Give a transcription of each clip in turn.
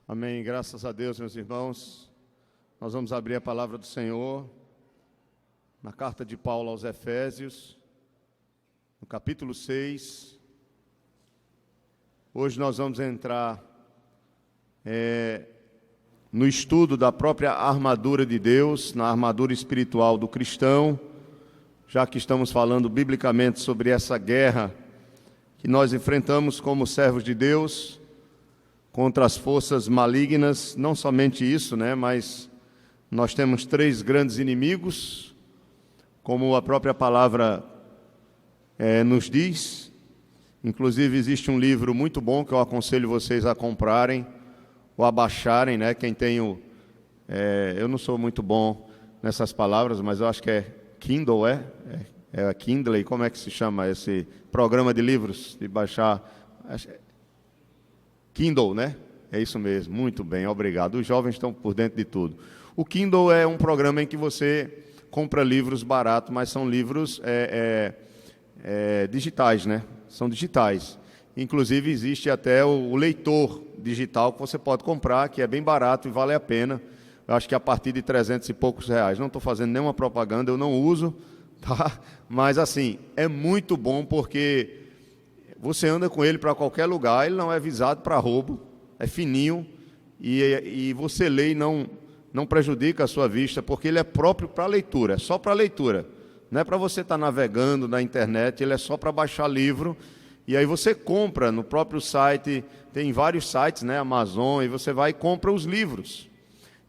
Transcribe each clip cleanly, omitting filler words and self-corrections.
Amém. Graças a Deus, meus irmãos. Nós vamos abrir a palavra do Senhor na carta de Paulo aos Efésios, no capítulo 6. Hoje nós vamos entrar no estudo da própria armadura de Deus, na armadura espiritual do cristão, já que estamos falando biblicamente sobre essa guerra que nós enfrentamos como servos de Deus contra as forças malignas. Não somente isso, mas nós temos 3 grandes inimigos, como a própria palavra nos diz. Inclusive existe um livro muito bom que eu aconselho vocês a comprarem ou a baixarem, quem tem eu não sou muito bom nessas palavras, mas eu acho que é Kindle, é a Kindle, como é que se chama esse programa de livros, de baixar? Kindle, É isso mesmo, muito bem, obrigado. Os jovens estão por dentro de tudo. O Kindle é um programa em que você compra livros baratos, mas são livros digitais, São digitais. Inclusive existe até o leitor digital que você pode comprar, que é bem barato e vale a pena. Eu acho que a partir de 300 e poucos reais. Não estou fazendo nenhuma propaganda, eu não uso, tá? Mas assim, é muito bom porque você anda com ele para qualquer lugar, ele não é visado para roubo, é fininho, e você lê e não prejudica a sua vista, porque ele é próprio para leitura, é só para leitura. Não é para você estar navegando na internet, ele é só para baixar livro, e aí você compra no próprio site, tem vários sites, Amazon, e você vai e compra os livros.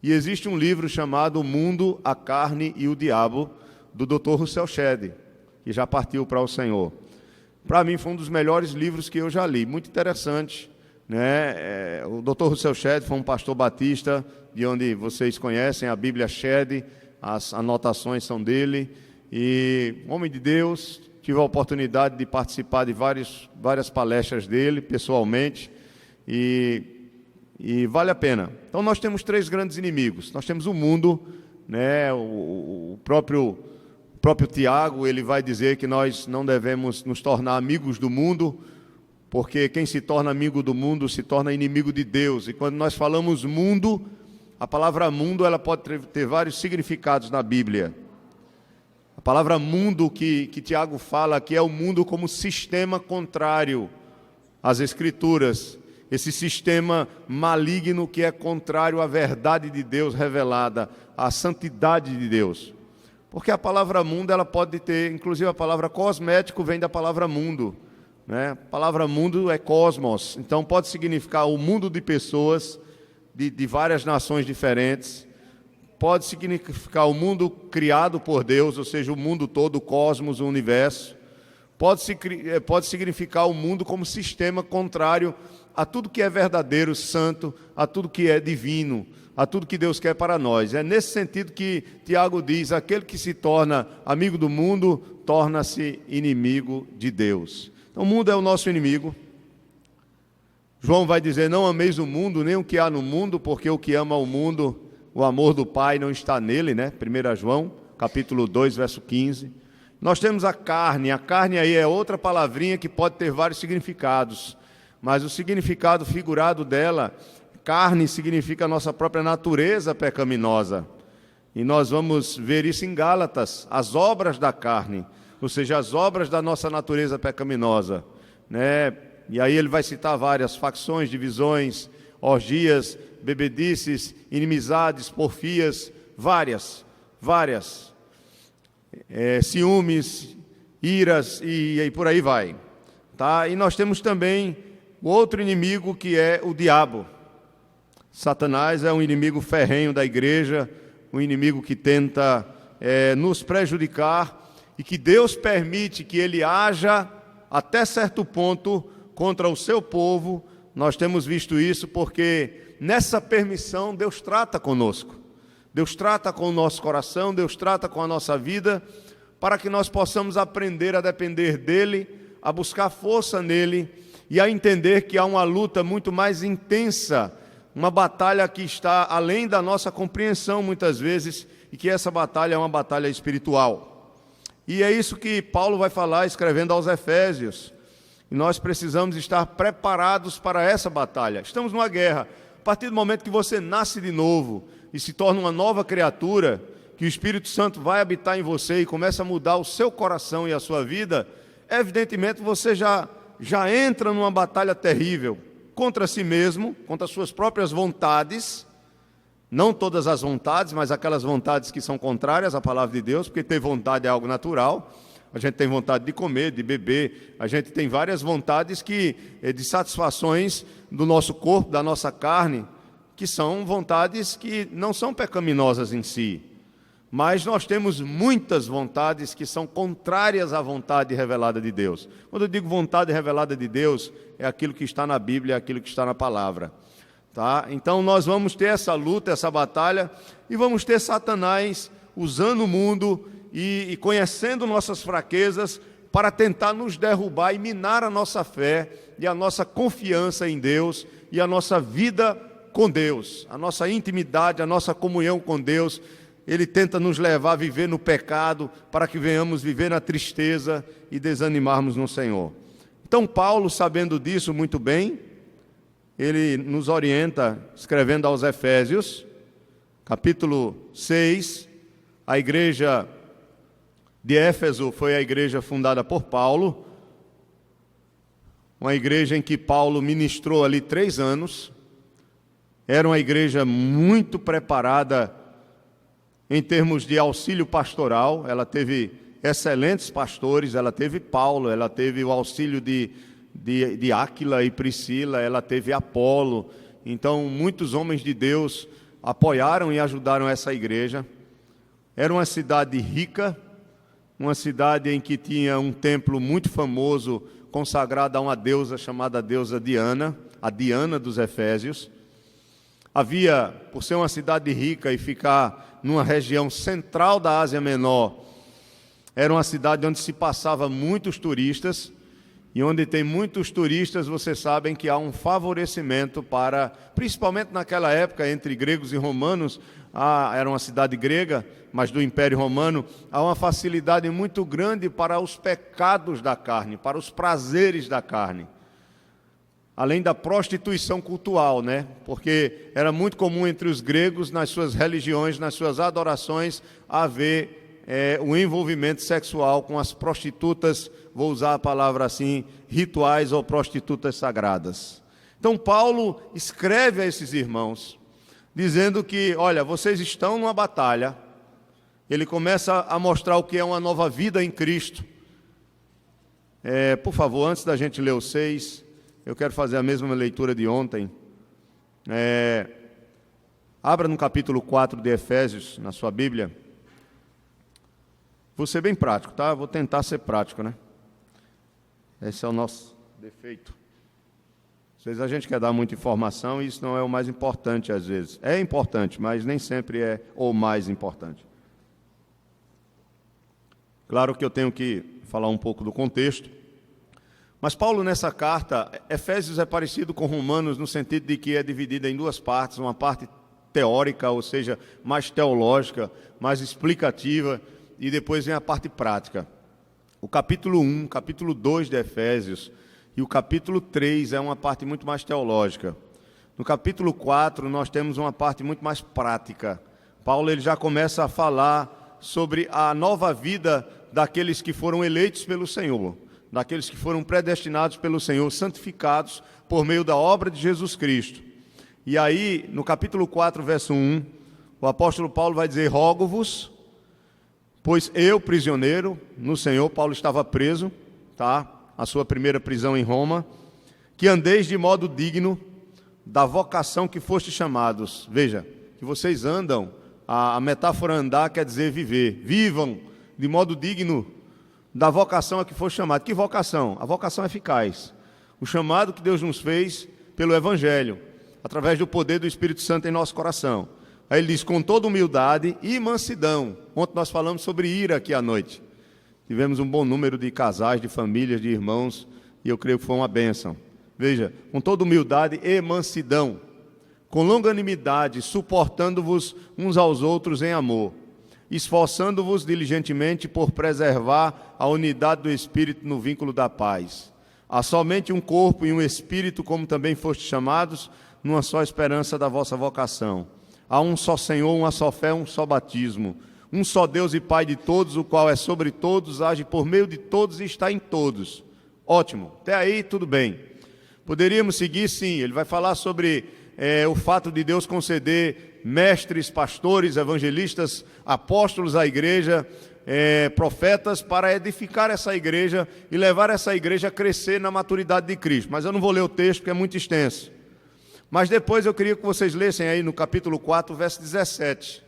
E existe um livro chamado O Mundo, a Carne e o Diabo, do Dr. Russell Shedd, que já partiu para o Senhor. Para mim foi um dos melhores livros que eu já li, muito interessante, O Dr. Russell Shedd foi um pastor batista, de onde vocês conhecem a Bíblia Shedd, as anotações são dele, e homem de Deus. Tive a oportunidade de participar de várias palestras dele, pessoalmente, e vale a pena. Então nós temos 3 grandes inimigos. Nós temos o mundo, o próprio Tiago, ele vai dizer que nós não devemos nos tornar amigos do mundo, porque quem se torna amigo do mundo se torna inimigo de Deus. E quando nós falamos mundo, a palavra mundo ela pode ter vários significados na Bíblia. A palavra mundo que Tiago fala aqui é o mundo como sistema contrário às Escrituras. Esse sistema maligno que é contrário à verdade de Deus revelada, à santidade de Deus. Porque a palavra mundo ela pode ter, inclusive a palavra cosmético vem da palavra mundo. A palavra mundo é cosmos, então pode significar o mundo de pessoas de várias nações diferentes. Pode significar o mundo criado por Deus, ou seja, o mundo todo, o cosmos, o universo. Pode significar o mundo como sistema contrário a tudo que é verdadeiro, santo, a tudo que é divino, a tudo que Deus quer para nós. É nesse sentido que Tiago diz: aquele que se torna amigo do mundo, torna-se inimigo de Deus. Então o mundo é o nosso inimigo. João vai dizer: não ameis o mundo, nem o que há no mundo, porque o que ama o mundo, o amor do Pai não está nele, 1 João, capítulo 2, verso 15. Nós temos a carne aí é outra palavrinha que pode ter vários significados, mas o significado figurado dela, carne significa a nossa própria natureza pecaminosa. E nós vamos ver isso em Gálatas, as obras da carne, ou seja, as obras da nossa natureza pecaminosa, E aí ele vai citar várias facções, divisões, orgias, bebedices, inimizades, porfias, várias, ciúmes, iras e por aí vai, tá? E nós temos também o outro inimigo que é o diabo. Satanás é um inimigo ferrenho da igreja, um inimigo que tenta nos prejudicar e que Deus permite que ele haja até certo ponto contra o seu povo. Nós temos visto isso porque nessa permissão Deus trata conosco. Deus trata com o nosso coração, Deus trata com a nossa vida, para que nós possamos aprender a depender dEle, a buscar força nele e a entender que há uma luta muito mais intensa, uma batalha que está além da nossa compreensão muitas vezes, e que essa batalha é uma batalha espiritual. E é isso que Paulo vai falar escrevendo aos Efésios. E nós precisamos estar preparados para essa batalha. Estamos numa guerra. partir do momento que você nasce de novo e se torna uma nova criatura, que o Espírito Santo vai habitar em você e começa a mudar o seu coração e a sua vida, evidentemente você já entra numa batalha terrível contra si mesmo, contra as suas próprias vontades, não todas as vontades, mas aquelas vontades que são contrárias à palavra de Deus, porque ter vontade é algo natural. A gente tem vontade de comer, de beber, a gente tem várias vontades de satisfações do nosso corpo, da nossa carne, que são vontades que não são pecaminosas em si. Mas nós temos muitas vontades que são contrárias à vontade revelada de Deus. Quando eu digo vontade revelada de Deus, é aquilo que está na Bíblia, é aquilo que está na palavra. Tá? Então nós vamos ter essa luta, essa batalha, e vamos ter Satanás usando o mundo e conhecendo nossas fraquezas para tentar nos derrubar e minar a nossa fé e a nossa confiança em Deus e a nossa vida com Deus, a nossa intimidade, a nossa comunhão com Deus. Ele tenta nos levar a viver no pecado para que venhamos viver na tristeza e desanimarmos no Senhor. Então Paulo, sabendo disso muito bem, ele nos orienta, escrevendo aos Efésios, capítulo 6, a igreja de Éfeso foi a igreja fundada por Paulo, uma igreja em que Paulo ministrou ali 3 anos, era uma igreja muito preparada em termos de auxílio pastoral, ela teve excelentes pastores, ela teve Paulo, ela teve o auxílio de Áquila e Priscila, ela teve Apolo, então muitos homens de Deus apoiaram e ajudaram essa igreja. Era uma cidade rica, uma cidade em que tinha um templo muito famoso, consagrado a uma deusa chamada deusa Diana, a Diana dos Efésios. Havia, por ser uma cidade rica e ficar numa região central da Ásia Menor, era uma cidade onde se passava muitos turistas, e onde tem muitos turistas, vocês sabem que há um favorecimento para, principalmente naquela época, entre gregos e romanos, era uma cidade grega, mas do Império Romano, há uma facilidade muito grande para os pecados da carne, para os prazeres da carne. Além da prostituição cultural, né? Porque era muito comum entre os gregos, nas suas religiões, nas suas adorações, haver o envolvimento sexual com as prostitutas, vou usar a palavra assim, rituais ou prostitutas sagradas. Então Paulo escreve a esses irmãos, dizendo que, olha, vocês estão numa batalha. Ele começa a mostrar o que é uma nova vida em Cristo. Por favor, antes da gente ler o 6, eu quero fazer a mesma leitura de ontem. Abra no capítulo 4 de Efésios, na sua Bíblia. Vou ser bem prático, tá? Vou tentar ser prático, né? Esse é o nosso defeito. Às vezes a gente quer dar muita informação e isso não é o mais importante às vezes. É importante, mas nem sempre é o mais importante. Claro que eu tenho que falar um pouco do contexto. Mas Paulo, nessa carta, Efésios é parecido com Romanos no sentido de que é dividida em 2 partes, uma parte teórica, ou seja, mais teológica, mais explicativa, e depois vem a parte prática. O capítulo 1, capítulo 2 de Efésios e o capítulo 3 é uma parte muito mais teológica. No capítulo 4 nós temos uma parte muito mais prática. Paulo ele já começa a falar sobre a nova vida daqueles que foram eleitos pelo Senhor, daqueles que foram predestinados pelo Senhor, santificados por meio da obra de Jesus Cristo. E aí, no capítulo 4, verso 1, o apóstolo Paulo vai dizer: rogo-vos, pois eu, prisioneiro no Senhor, Paulo estava preso, tá? A sua primeira prisão em Roma, que andeis de modo digno da vocação que foste chamados. Veja, que vocês andam, a metáfora andar quer dizer viver. Vivam de modo digno da vocação a que foste chamado. Que vocação? A vocação eficaz. O chamado que Deus nos fez pelo Evangelho, através do poder do Espírito Santo em nosso coração. Aí ele diz, com toda humildade e mansidão. Ontem nós falamos sobre ira aqui à noite. Tivemos um bom número de casais, de famílias, de irmãos, e eu creio que foi uma bênção. Veja, com toda humildade e mansidão, com longanimidade, suportando-vos uns aos outros em amor, esforçando-vos diligentemente por preservar a unidade do Espírito no vínculo da paz. Há somente um corpo e um Espírito, como também fostes chamados, numa só esperança da vossa vocação. Há um só Senhor, uma só fé, um só batismo. Um só Deus e Pai de todos, o qual é sobre todos, age por meio de todos e está em todos. Ótimo, até aí tudo bem. Poderíamos seguir, sim. Ele vai falar sobre o fato de Deus conceder mestres, pastores, evangelistas, apóstolos à igreja, profetas, para edificar essa igreja e levar essa igreja a crescer na maturidade de Cristo. Mas eu não vou ler o texto porque é muito extenso. Mas depois eu queria que vocês lessem aí no capítulo 4, verso 17,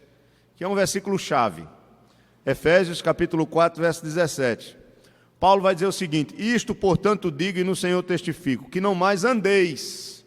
que é um versículo chave. Efésios capítulo 4, verso 17. Paulo vai dizer o seguinte: isto, portanto, digo e no Senhor testifico, que não mais andeis,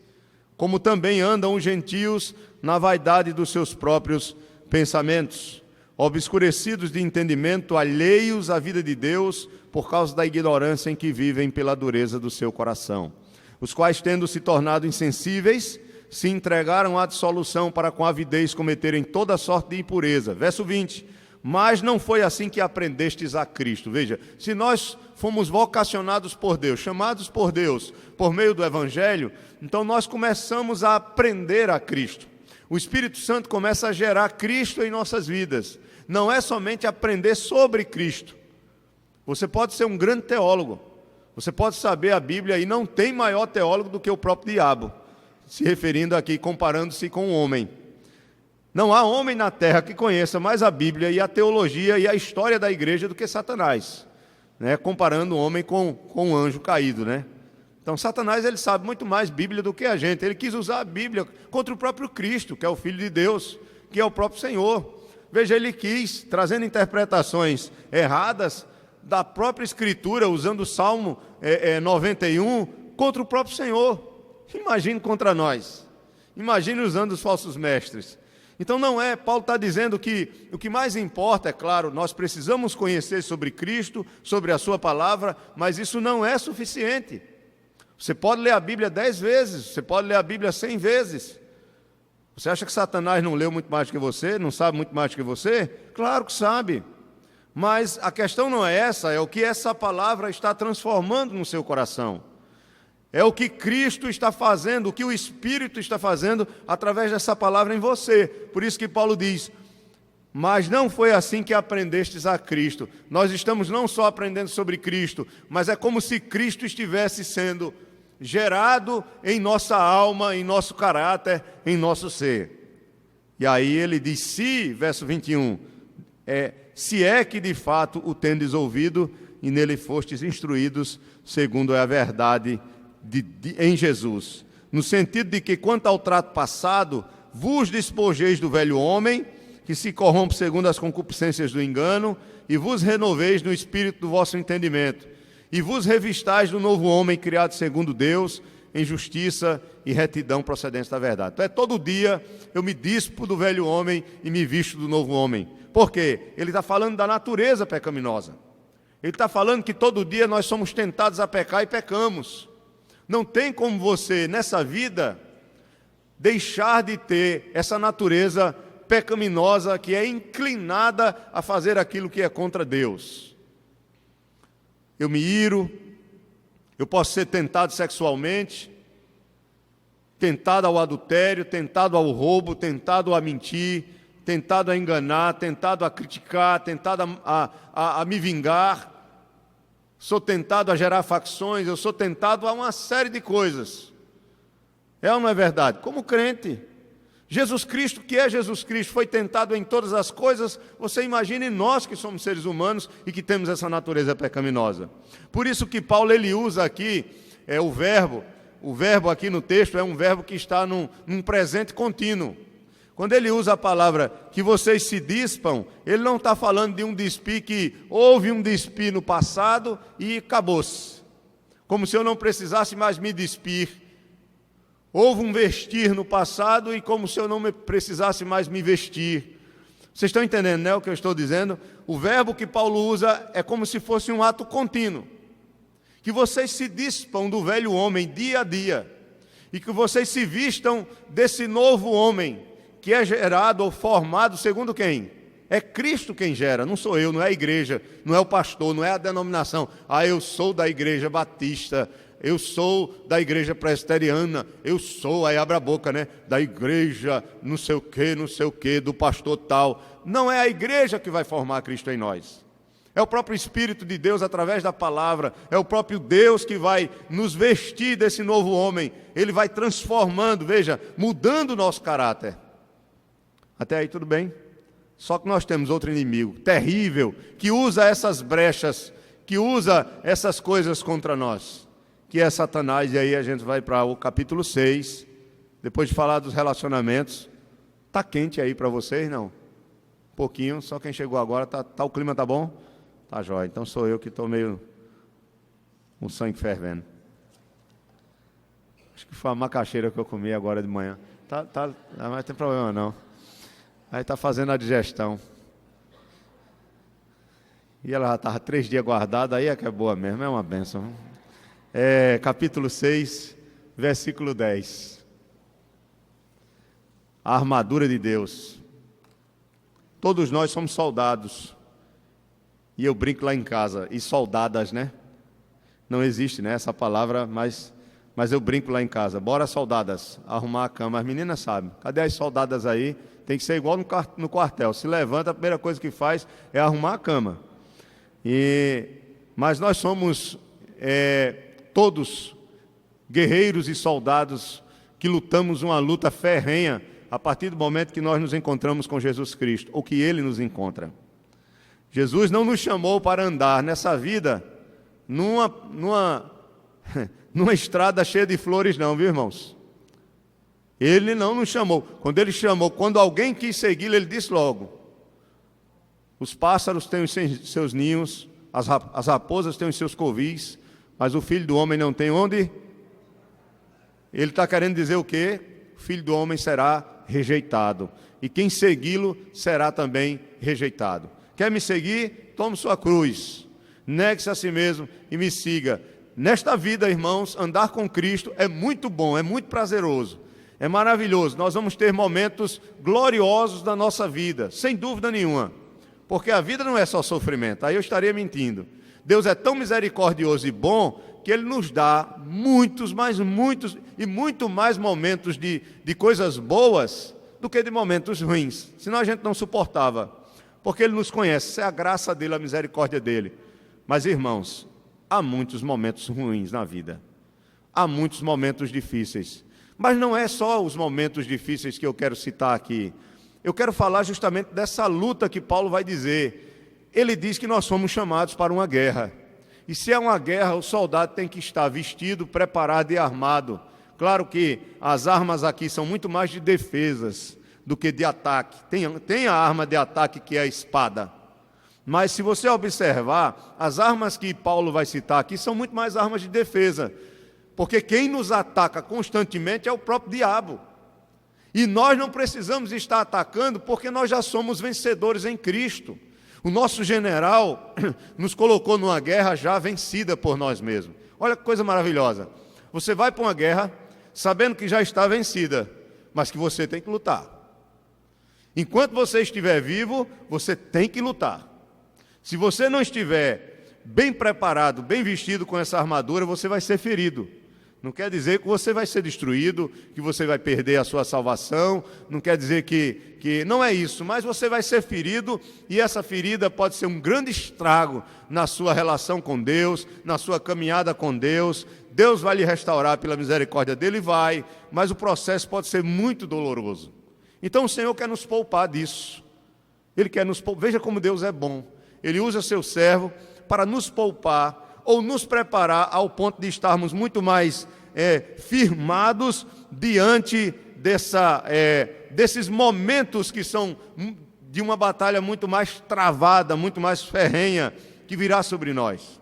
como também andam os gentios, na vaidade dos seus próprios pensamentos, obscurecidos de entendimento, alheios à vida de Deus, por causa da ignorância em que vivem pela dureza do seu coração, os quais, tendo se tornado insensíveis, se entregaram à dissolução para com avidez cometerem toda sorte de impureza. Verso 20. Mas não foi assim que aprendestes a Cristo. Veja, se nós fomos vocacionados por Deus, chamados por Deus, por meio do Evangelho, então nós começamos a aprender a Cristo. O Espírito Santo começa a gerar Cristo em nossas vidas. Não é somente aprender sobre Cristo. Você pode ser um grande teólogo, você pode saber a Bíblia, e não tem maior teólogo do que o próprio diabo, se referindo aqui, comparando-se com o homem. Não há homem na terra que conheça mais a Bíblia e a teologia e a história da igreja do que Satanás, né? Comparando o homem com um anjo caído, né? Então Satanás, ele sabe muito mais Bíblia do que a gente. Ele quis usar a Bíblia contra o próprio Cristo, que é o Filho de Deus, que é o próprio Senhor. Veja, ele quis, trazendo interpretações erradas da própria Escritura, usando o Salmo 91, contra o próprio Senhor. Imagine contra nós. Imagine usando os falsos mestres. Então não é, Paulo está dizendo que o que mais importa, é claro, nós precisamos conhecer sobre Cristo, sobre a sua palavra, mas isso não é suficiente. Você pode ler a Bíblia 10 vezes, você pode ler a Bíblia 100 vezes. Você acha que Satanás não leu muito mais que você, não sabe muito mais que você? Claro que sabe. Mas a questão não é essa, é o que essa palavra está transformando no seu coração. É o que Cristo está fazendo, o que o Espírito está fazendo através dessa palavra em você. Por isso que Paulo diz: mas não foi assim que aprendestes a Cristo. Nós estamos não só aprendendo sobre Cristo, mas é como se Cristo estivesse sendo gerado em nossa alma, em nosso caráter, em nosso ser. E aí ele diz: se, verso 21, se é que de fato o tendes ouvido e nele fostes instruídos, segundo é a verdade em Jesus, no sentido de que, quanto ao trato passado, vos despojeis do velho homem, que se corrompe segundo as concupiscências do engano, e vos renoveis no espírito do vosso entendimento, e vos revistais do novo homem, criado segundo Deus, em justiça e retidão procedentes da verdade. Então todo dia eu me dispo do velho homem e me visto do novo homem. Por quê? Ele está falando da natureza pecaminosa. Ele está falando que todo dia nós somos tentados a pecar e pecamos. Não tem como você, nessa vida, deixar de ter essa natureza pecaminosa que é inclinada a fazer aquilo que é contra Deus. Eu me iro, eu posso ser tentado sexualmente, tentado ao adultério, tentado ao roubo, tentado a mentir, tentado a enganar, tentado a criticar, tentado a me vingar. Sou tentado a gerar facções, eu sou tentado a uma série de coisas. É ou não é verdade? Como crente, Jesus Cristo, que é Jesus Cristo, foi tentado em todas as coisas. Você imagine nós que somos seres humanos e que temos essa natureza pecaminosa. Por isso que Paulo, ele usa aqui o verbo aqui no texto é um verbo que está num presente contínuo. Quando ele usa a palavra que vocês se dispam, ele não está falando de um despir que houve um despir no passado e acabou-se. Como se eu não precisasse mais me despir. Houve um vestir no passado e como se eu não precisasse mais me vestir. Vocês estão entendendo, né, o que eu estou dizendo? O verbo que Paulo usa é como se fosse um ato contínuo. Que vocês se dispam do velho homem dia a dia. E que vocês se vistam desse novo homem, que é gerado ou formado segundo quem? É Cristo quem gera, não sou eu, não é a igreja, não é o pastor, não é a denominação. Eu sou da igreja batista eu sou da igreja presbiteriana, eu sou, aí abre a boca, né? Da igreja não sei o que, do pastor tal. Não é a igreja que vai formar Cristo em nós. É o próprio Espírito de Deus através da palavra, é o próprio Deus que vai nos vestir desse novo homem. Ele vai transformando, veja, mudando o nosso caráter. Até aí tudo bem? Só que nós temos outro inimigo terrível, que usa essas brechas, que usa essas coisas contra nós, que é Satanás. E aí a gente vai para o capítulo 6, depois de falar dos relacionamentos. Está quente aí para vocês, não? Um pouquinho, só quem chegou agora, o clima tá bom? Tá jóia, então sou eu que estou meio com sangue fervendo. Acho que foi a macaxeira que eu comi agora de manhã. Mas não tem problema não. Aí está fazendo a digestão. E ela já estava 3 dias guardada, aí é que é boa mesmo, é uma bênção. Capítulo 6, versículo 10. A armadura de Deus. Todos nós somos soldados. E eu brinco lá em casa, e soldadas, né? Não existe, né, essa palavra, mas eu brinco lá em casa. Bora, soldadas, arrumar a cama. As meninas sabem. Cadê as soldadas aí? Tem que ser igual no quartel. Se levanta, a primeira coisa que faz é arrumar a cama. Mas nós somos todos guerreiros e soldados que lutamos uma luta ferrenha a partir do momento que nós nos encontramos com Jesus Cristo, ou que Ele nos encontra. Jesus não nos chamou para andar nessa vida numa estrada cheia de flores não, viu, irmãos? Ele não nos chamou. Quando Ele chamou, quando alguém quis segui-lo, Ele disse logo: os pássaros têm os seus ninhos, as raposas têm os seus covis, mas o Filho do Homem não tem onde? Ele está querendo dizer o quê? O Filho do Homem será rejeitado, e quem segui-lo será também rejeitado. Quer me seguir? Tome sua cruz, negue-se a si mesmo e me siga. Nesta vida, irmãos, andar com Cristo é muito bom, é muito prazeroso, é maravilhoso. Nós vamos ter momentos gloriosos da nossa vida, sem dúvida nenhuma, porque a vida não é só sofrimento, aí eu estaria mentindo. Deus é tão misericordioso e bom que Ele nos dá muitos e muito mais momentos de coisas boas do que de momentos ruins, senão a gente não suportava, porque Ele nos conhece. Isso é a graça dEle, a misericórdia dEle. Mas, irmãos, há muitos momentos ruins na vida, há muitos momentos difíceis, mas não é só os momentos difíceis que eu quero citar aqui. Eu quero falar justamente dessa luta que Paulo vai dizer. Ele diz que nós somos chamados para uma guerra, e se é uma guerra, o soldado tem que estar vestido, preparado e armado. Claro que as armas aqui são muito mais de defesas do que de ataque. Tem a arma de ataque, que é a espada. Mas se você observar, as armas que Paulo vai citar aqui são muito mais armas de defesa, porque quem nos ataca constantemente é o próprio diabo. E nós não precisamos estar atacando, porque nós já somos vencedores em Cristo. O nosso general nos colocou numa guerra já vencida por nós mesmos. Olha que coisa maravilhosa. Você vai para uma guerra sabendo que já está vencida, mas que você tem que lutar. Enquanto você estiver vivo, você tem que lutar. Se você não estiver bem preparado, bem vestido com essa armadura, você vai ser ferido. Não quer dizer que você vai ser destruído, que você vai perder a sua salvação, não quer dizer que não é isso, mas você vai ser ferido, e essa ferida pode ser um grande estrago na sua relação com Deus, na sua caminhada com Deus. Deus vai lhe restaurar pela misericórdia dEle, mas o processo pode ser muito doloroso. Então o Senhor quer nos poupar disso. Ele quer nos poupar. Veja como Deus é bom. Ele usa seu servo para nos poupar, ou nos preparar ao ponto de estarmos muito mais firmados diante desses momentos que são de uma batalha muito mais travada, muito mais ferrenha, que virá sobre nós.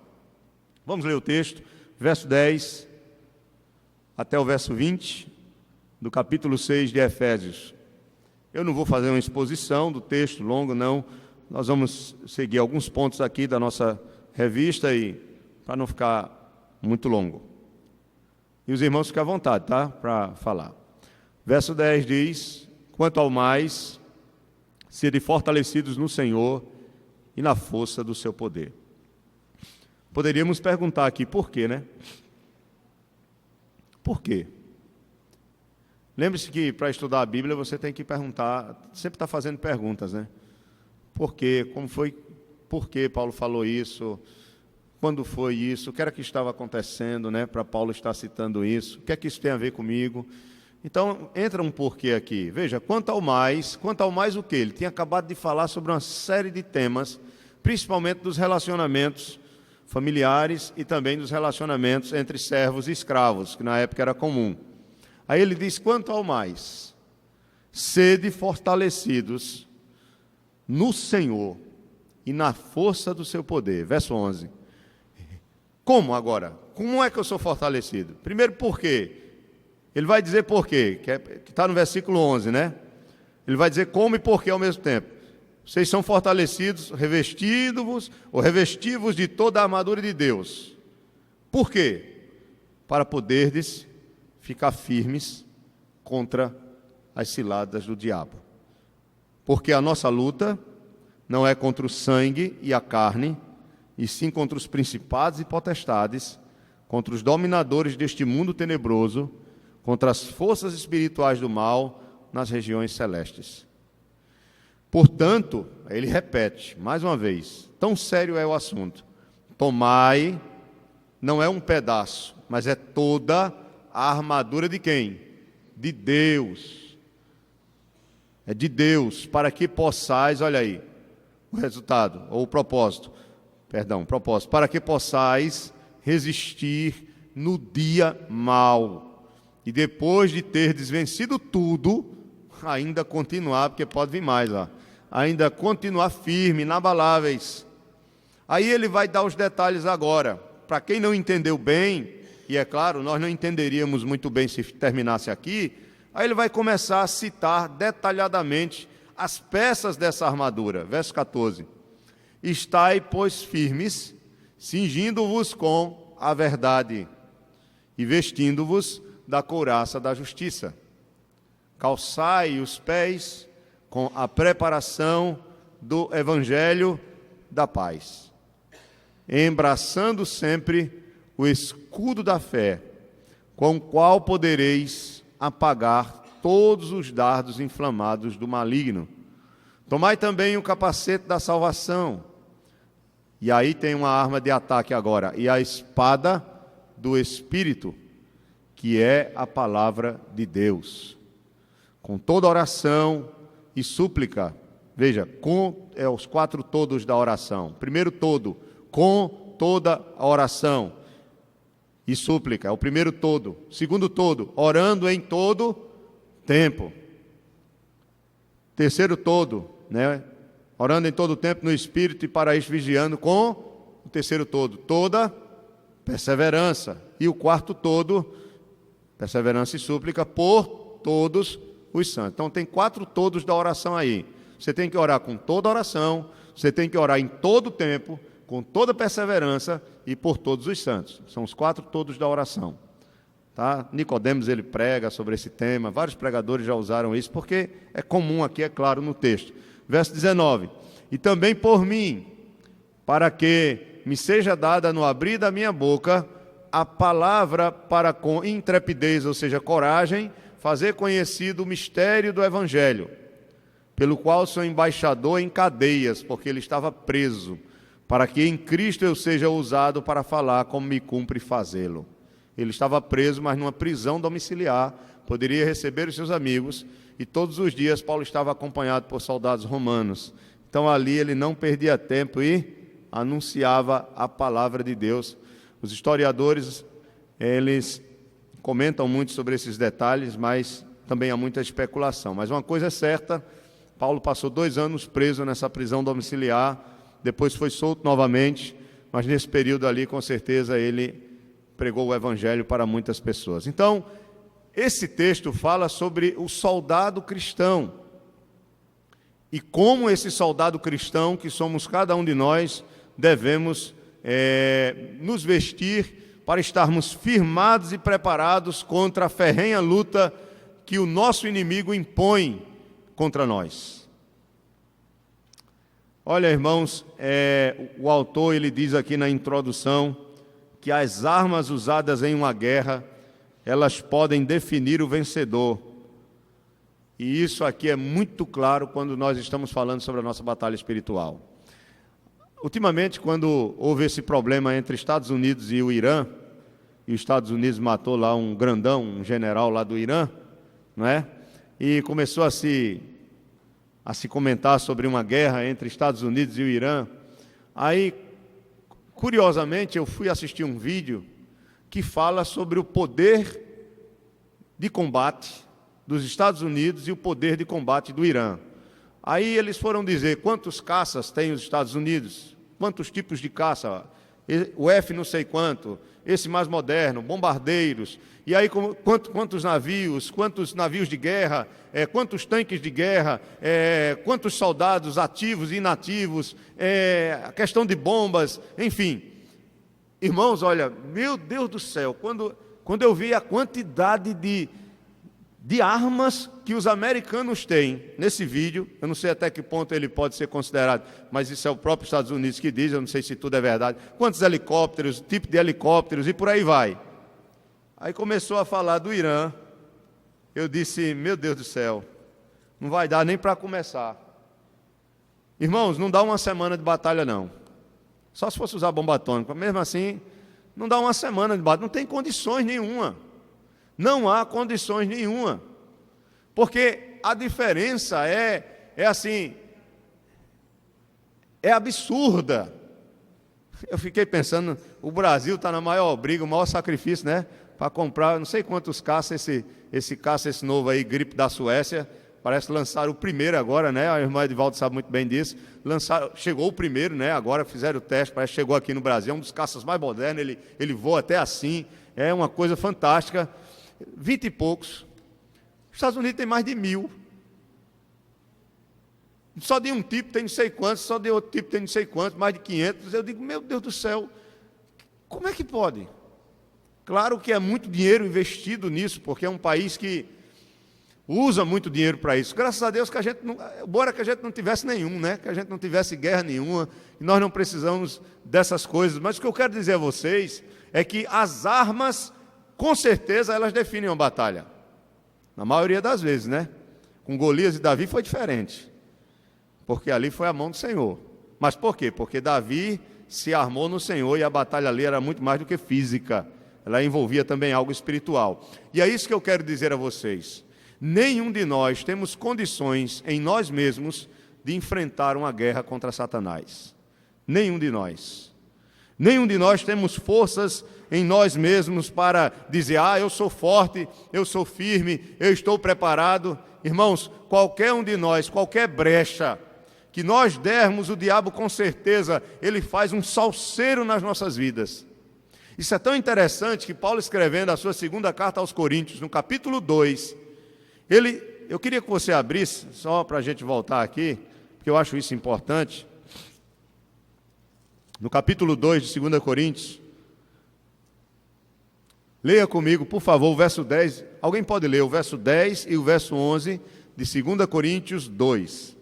Vamos ler o texto, verso 10 até o verso 20, do capítulo 6 de Efésios. Eu não vou fazer uma exposição do texto longo, não. Nós vamos seguir alguns pontos aqui da nossa revista, e para não ficar muito longo. E os irmãos ficam à vontade, tá? Para falar. Verso 10 diz: quanto ao mais, sede fortalecidos no Senhor e na força do seu poder. Poderíamos perguntar aqui por quê, né? Por quê? Lembre-se que para estudar a Bíblia você tem que perguntar, sempre está fazendo perguntas, né? Por quê? Como foi? Por que Paulo falou isso? Quando foi isso? O que era que estava acontecendo, né? Para Paulo estar citando isso? O que é que isso tem a ver comigo? Então, entra um porquê aqui. Veja, quanto ao mais o quê? Ele tinha acabado de falar sobre uma série de temas, principalmente dos relacionamentos familiares e também dos relacionamentos entre servos e escravos, que na época era comum. Aí ele diz, quanto ao mais, sede fortalecidos no Senhor e na força do seu poder. Verso 11. Como agora? Como é que eu sou fortalecido? Primeiro, por quê? Ele vai dizer por quê, que está no versículo 11, né? Ele vai dizer como e por quê ao mesmo tempo. Vocês são fortalecidos, revestivos de toda a armadura de Deus. Por quê? Para poderdes ficar firmes contra as ciladas do diabo. Porque a nossa luta não é contra o sangue e a carne, e sim contra os principados e potestades, contra os dominadores deste mundo tenebroso, contra as forças espirituais do mal nas regiões celestes. Portanto, ele repete, mais uma vez, tão sério é o assunto. Tomai, não é um pedaço, mas é toda a armadura de quem? De Deus. É de Deus, para que possais, olha aí, o resultado, ou o propósito, para que possais resistir no dia mau. E depois de ter desvencido tudo, ainda continuar, porque pode vir mais, ó. Ainda continuar firme, inabaláveis. Aí ele vai dar os detalhes agora. Para quem não entendeu bem, e é claro, nós não entenderíamos muito bem se terminasse aqui, aí ele vai começar a citar detalhadamente as peças dessa armadura. Verso 14. Estai, pois, firmes, cingindo-vos com a verdade e vestindo-vos da couraça da justiça. Calçai os pés com a preparação do evangelho da paz, embraçando sempre o escudo da fé, com o qual podereis apagar todos os dardos inflamados do maligno. Tomai também o capacete da salvação, e aí tem uma arma de ataque agora, e a espada do Espírito, que é a palavra de Deus. Com toda oração e súplica, veja, os 4 todos da oração. Primeiro todo, com toda a oração e súplica, é o primeiro todo. Segundo todo, orando em todo tempo. Terceiro todo, né? Orando em todo tempo no Espírito e para isso vigiando com o terceiro todo, toda perseverança. E o quarto todo, perseverança e súplica por todos os santos. Então tem 4 todos da oração aí. Você tem que orar com toda oração, você tem que orar em todo tempo, com toda perseverança e por todos os santos. São os 4 todos da oração. Tá? Nicodemos ele prega sobre esse tema, vários pregadores já usaram isso, porque é comum aqui, é claro, no texto. Verso 19. E também por mim, para que me seja dada no abrir da minha boca a palavra para com intrepidez, ou seja, coragem, fazer conhecido o mistério do Evangelho, pelo qual sou embaixador em cadeias, porque ele estava preso, para que em Cristo eu seja usado para falar como me cumpre fazê-lo. Ele estava preso, mas numa prisão domiciliar, poderia receber os seus amigos, e todos os dias Paulo estava acompanhado por soldados romanos. Então ali ele não perdia tempo e anunciava a palavra de Deus. Os historiadores, eles comentam muito sobre esses detalhes, mas também há muita especulação. Mas uma coisa é certa, Paulo passou 2 anos preso nessa prisão domiciliar, depois foi solto novamente, mas nesse período ali, com certeza, ele pregou o evangelho para muitas pessoas. Então, esse texto fala sobre o soldado cristão e como esse soldado cristão, que somos cada um de nós, devemos nos vestir para estarmos firmados e preparados contra a ferrenha luta que o nosso inimigo impõe contra nós. Olha, irmãos, o autor ele diz aqui na introdução que as armas usadas em uma guerra, elas podem definir o vencedor. E isso aqui é muito claro quando nós estamos falando sobre a nossa batalha espiritual. Ultimamente, quando houve esse problema entre Estados Unidos e o Irã, e os Estados Unidos matou lá um grandão, um general lá do Irã, não é? E começou a se comentar sobre uma guerra entre Estados Unidos e o Irã. Aí, curiosamente, eu fui assistir um vídeo que fala sobre o poder de combate dos Estados Unidos e o poder de combate do Irã. Aí eles foram dizer quantos caças tem os Estados Unidos, quantos tipos de caça, o F não sei quanto, esse mais moderno, bombardeiros, e aí quantos navios de guerra, quantos tanques de guerra, quantos soldados ativos e inativos, a questão de bombas, enfim. Irmãos, olha, meu Deus do céu, quando eu vi a quantidade de armas que os americanos têm nesse vídeo, eu não sei até que ponto ele pode ser considerado, mas isso é o próprio Estados Unidos que diz, eu não sei se tudo é verdade, quantos helicópteros, tipo de helicópteros e por aí vai. Aí começou a falar do Irã, eu disse, meu Deus do céu, não vai dar nem para começar. Irmãos, não dá uma semana de batalha não, só se fosse usar bomba atômica, mesmo assim, não dá uma semana de batalha, não tem condições nenhuma. Não há condições nenhuma, porque a diferença é assim, é absurda. Eu fiquei pensando, o Brasil está na maior briga, o maior sacrifício, né? Para comprar, não sei quantos caças, esse caça, esse novo aí, Gripe da Suécia, parece que lançaram o primeiro agora, né? A irmã Edivaldo sabe muito bem disso. Chegou o primeiro, né? Agora fizeram o teste, parece que chegou aqui no Brasil, é um dos caças mais modernos, ele voa até assim, é uma coisa fantástica. 20 e poucos. Os Estados Unidos tem mais de 1000. Só de um tipo tem não sei quantos, só de outro tipo tem não sei quantos, mais de 500. Eu digo, meu Deus do céu, como é que pode? Claro que é muito dinheiro investido nisso, porque é um país que usa muito dinheiro para isso. Graças a Deus que a gente não, embora que a gente não tivesse nenhum, né? Que a gente não tivesse guerra nenhuma, e nós não precisamos dessas coisas. Mas o que eu quero dizer a vocês é que as armas, com certeza, elas definem uma batalha. Na maioria das vezes, né? Com Golias e Davi foi diferente. Porque ali foi a mão do Senhor. Mas por quê? Porque Davi se armou no Senhor e a batalha ali era muito mais do que física. Ela envolvia também algo espiritual. E é isso que eu quero dizer a vocês. Nenhum de nós temos condições em nós mesmos de enfrentar uma guerra contra Satanás. Nenhum de nós. Nenhum de nós temos forças em nós mesmos para dizer, eu sou forte, eu sou firme, eu estou preparado. Irmãos, qualquer um de nós, qualquer brecha que nós dermos, o diabo com certeza, ele faz um salseiro nas nossas vidas. Isso é tão interessante que Paulo, escrevendo a sua segunda carta aos Coríntios, no capítulo 2, eu queria que você abrisse, só para a gente voltar aqui, porque eu acho isso importante. No capítulo 2 de 2 Coríntios, leia comigo, por favor, o verso 10. Alguém pode ler o verso 10 e o verso 11 de 2 Coríntios 2.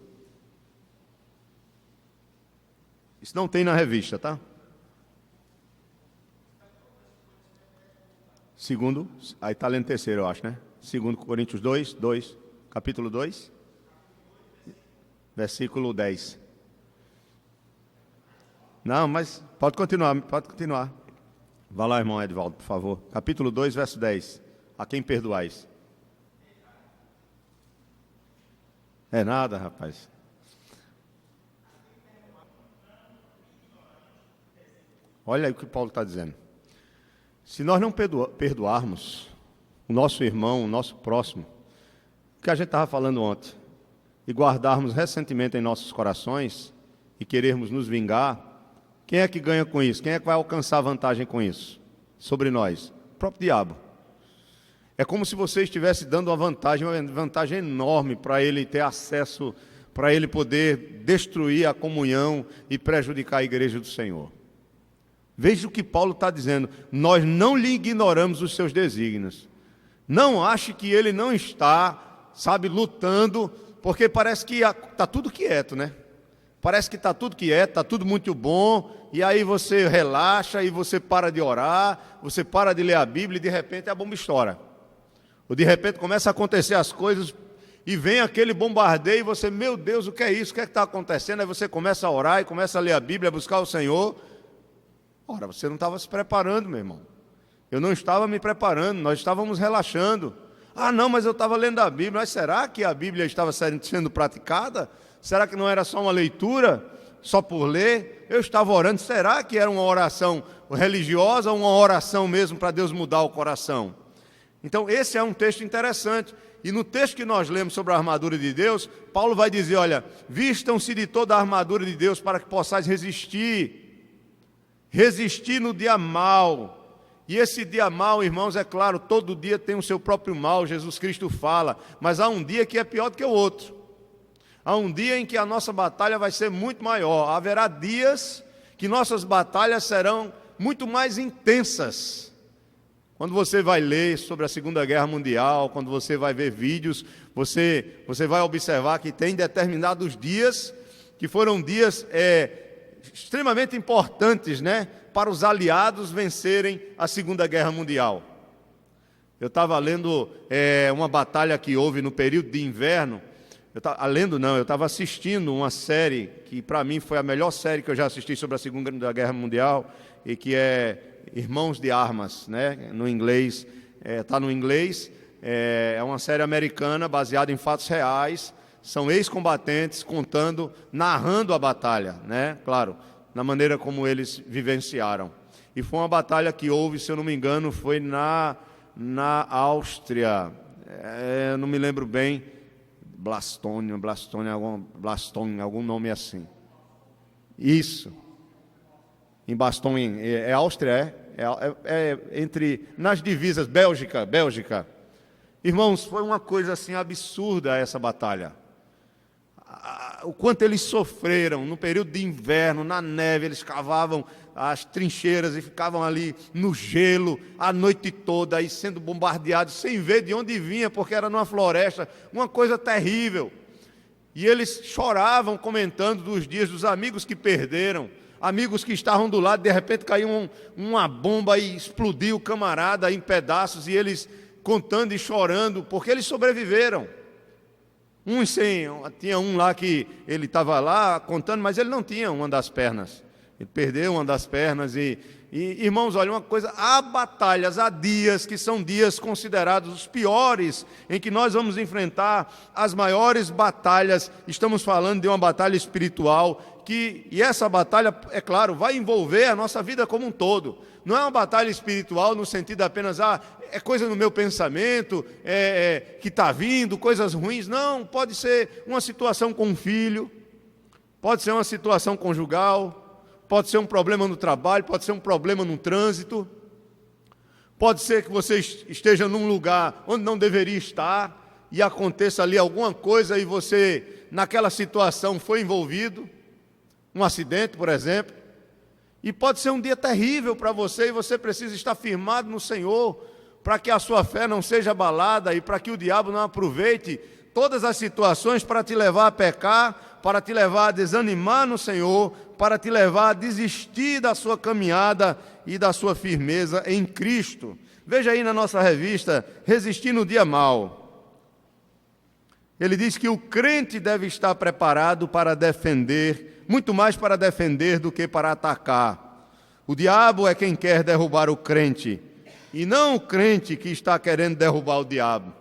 Isso não tem na revista, tá? Aí está lendo terceiro, eu acho, né? 2 Coríntios 2, capítulo 2, versículo 10. Não, mas pode continuar. Vá lá, irmão Edivaldo, por favor. Capítulo 2, verso 10. A quem perdoais? É nada, rapaz. Olha aí o que Paulo está dizendo. Se nós não perdoarmos o nosso irmão, o nosso próximo, o que a gente estava falando ontem, e guardarmos ressentimento em nossos corações e querermos nos vingar, quem é que ganha com isso? Quem é que vai alcançar vantagem com isso? Sobre nós? O próprio diabo. É como se você estivesse dando uma vantagem enorme para ele ter acesso, para ele poder destruir a comunhão e prejudicar a igreja do Senhor. Veja o que Paulo está dizendo. Nós não lhe ignoramos os seus desígnios. Não ache que ele não está, lutando, porque parece que está tudo quieto, né? parece que está tudo quieto, está tudo muito bom, e aí você relaxa, e você para de orar, você para de ler a Bíblia, e de repente a bomba estoura. Ou de repente começa a acontecer as coisas, e vem aquele bombardeio, e você, meu Deus, o que é isso? O que é que está acontecendo? Aí você começa a orar, e começa a ler a Bíblia, a buscar o Senhor. Ora, você não estava se preparando, meu irmão. Eu não estava me preparando, nós estávamos relaxando. Ah, não, mas eu estava lendo a Bíblia. Mas será que a Bíblia estava sendo praticada? Será que não era só uma leitura, só por ler? Eu estava orando. Será que era uma oração religiosa ou uma oração mesmo para Deus mudar o coração? Então, esse é um texto interessante. E no texto que nós lemos sobre a armadura de Deus, Paulo vai dizer, olha, vistam-se de toda a armadura de Deus para que possais resistir. Resistir no dia mau. E esse dia mau, irmãos, é claro, todo dia tem o seu próprio mal, Jesus Cristo fala, mas há um dia que é pior do que o outro. Há um dia em que a nossa batalha vai ser muito maior. Haverá dias que nossas batalhas serão muito mais intensas. Quando você vai ler sobre a Segunda Guerra Mundial, quando você vai ver vídeos, você vai observar que tem determinados dias que foram dias extremamente importantes, né, para os aliados vencerem a Segunda Guerra Mundial. Eu estava lendo uma batalha que houve no período de inverno. Eu estava assistindo uma série que para mim foi a melhor série que eu já assisti sobre a Segunda Guerra Mundial, e que é Irmãos de Armas, né, no inglês, está no inglês, é uma série americana baseada em fatos reais. São ex-combatentes contando, narrando a batalha, né? Claro, na maneira como eles vivenciaram. E foi uma batalha que houve, se eu não me engano, foi na Áustria. Não me lembro bem, Blaston, algum nome assim. Isso. Em Baston, Áustria, nas divisas, Bélgica. Irmãos, foi uma coisa assim absurda essa batalha. O quanto eles sofreram no período de inverno, na neve, eles cavavam as trincheiras e ficavam ali no gelo a noite toda, aí sendo bombardeados, sem ver de onde vinha, porque era numa floresta, uma coisa terrível. E eles choravam comentando dos dias dos amigos que perderam, amigos que estavam do lado, de repente caiu uma bomba e explodiu o camarada em pedaços, e eles contando e chorando, porque eles sobreviveram. Tinha um lá que ele estava lá contando, mas ele não tinha uma das pernas. Ele perdeu uma das pernas. E irmãos, olha, uma coisa, há batalhas, há dias que são dias considerados os piores, em que nós vamos enfrentar as maiores batalhas. Estamos falando de uma batalha espiritual, e essa batalha, é claro, vai envolver a nossa vida como um todo. Não é uma batalha espiritual no sentido apenas, é coisa no meu pensamento, que está vindo, coisas ruins. Não, pode ser uma situação com um filho, pode ser uma situação conjugal, pode ser um problema no trabalho, pode ser um problema no trânsito, pode ser que você esteja num lugar onde não deveria estar e aconteça ali alguma coisa e você, naquela situação, foi envolvido, um acidente, por exemplo, e pode ser um dia terrível para você e você precisa estar firmado no Senhor, para que a sua fé não seja abalada e para que o diabo não aproveite todas as situações para te levar a pecar, para te levar a desanimar no Senhor, para te levar a desistir da sua caminhada e da sua firmeza em Cristo. Veja aí na nossa revista, Resistir no Dia Mau. Ele diz que o crente deve estar preparado para defender, muito mais para defender do que para atacar. O diabo é quem quer derrubar o crente, e não o crente que está querendo derrubar o diabo,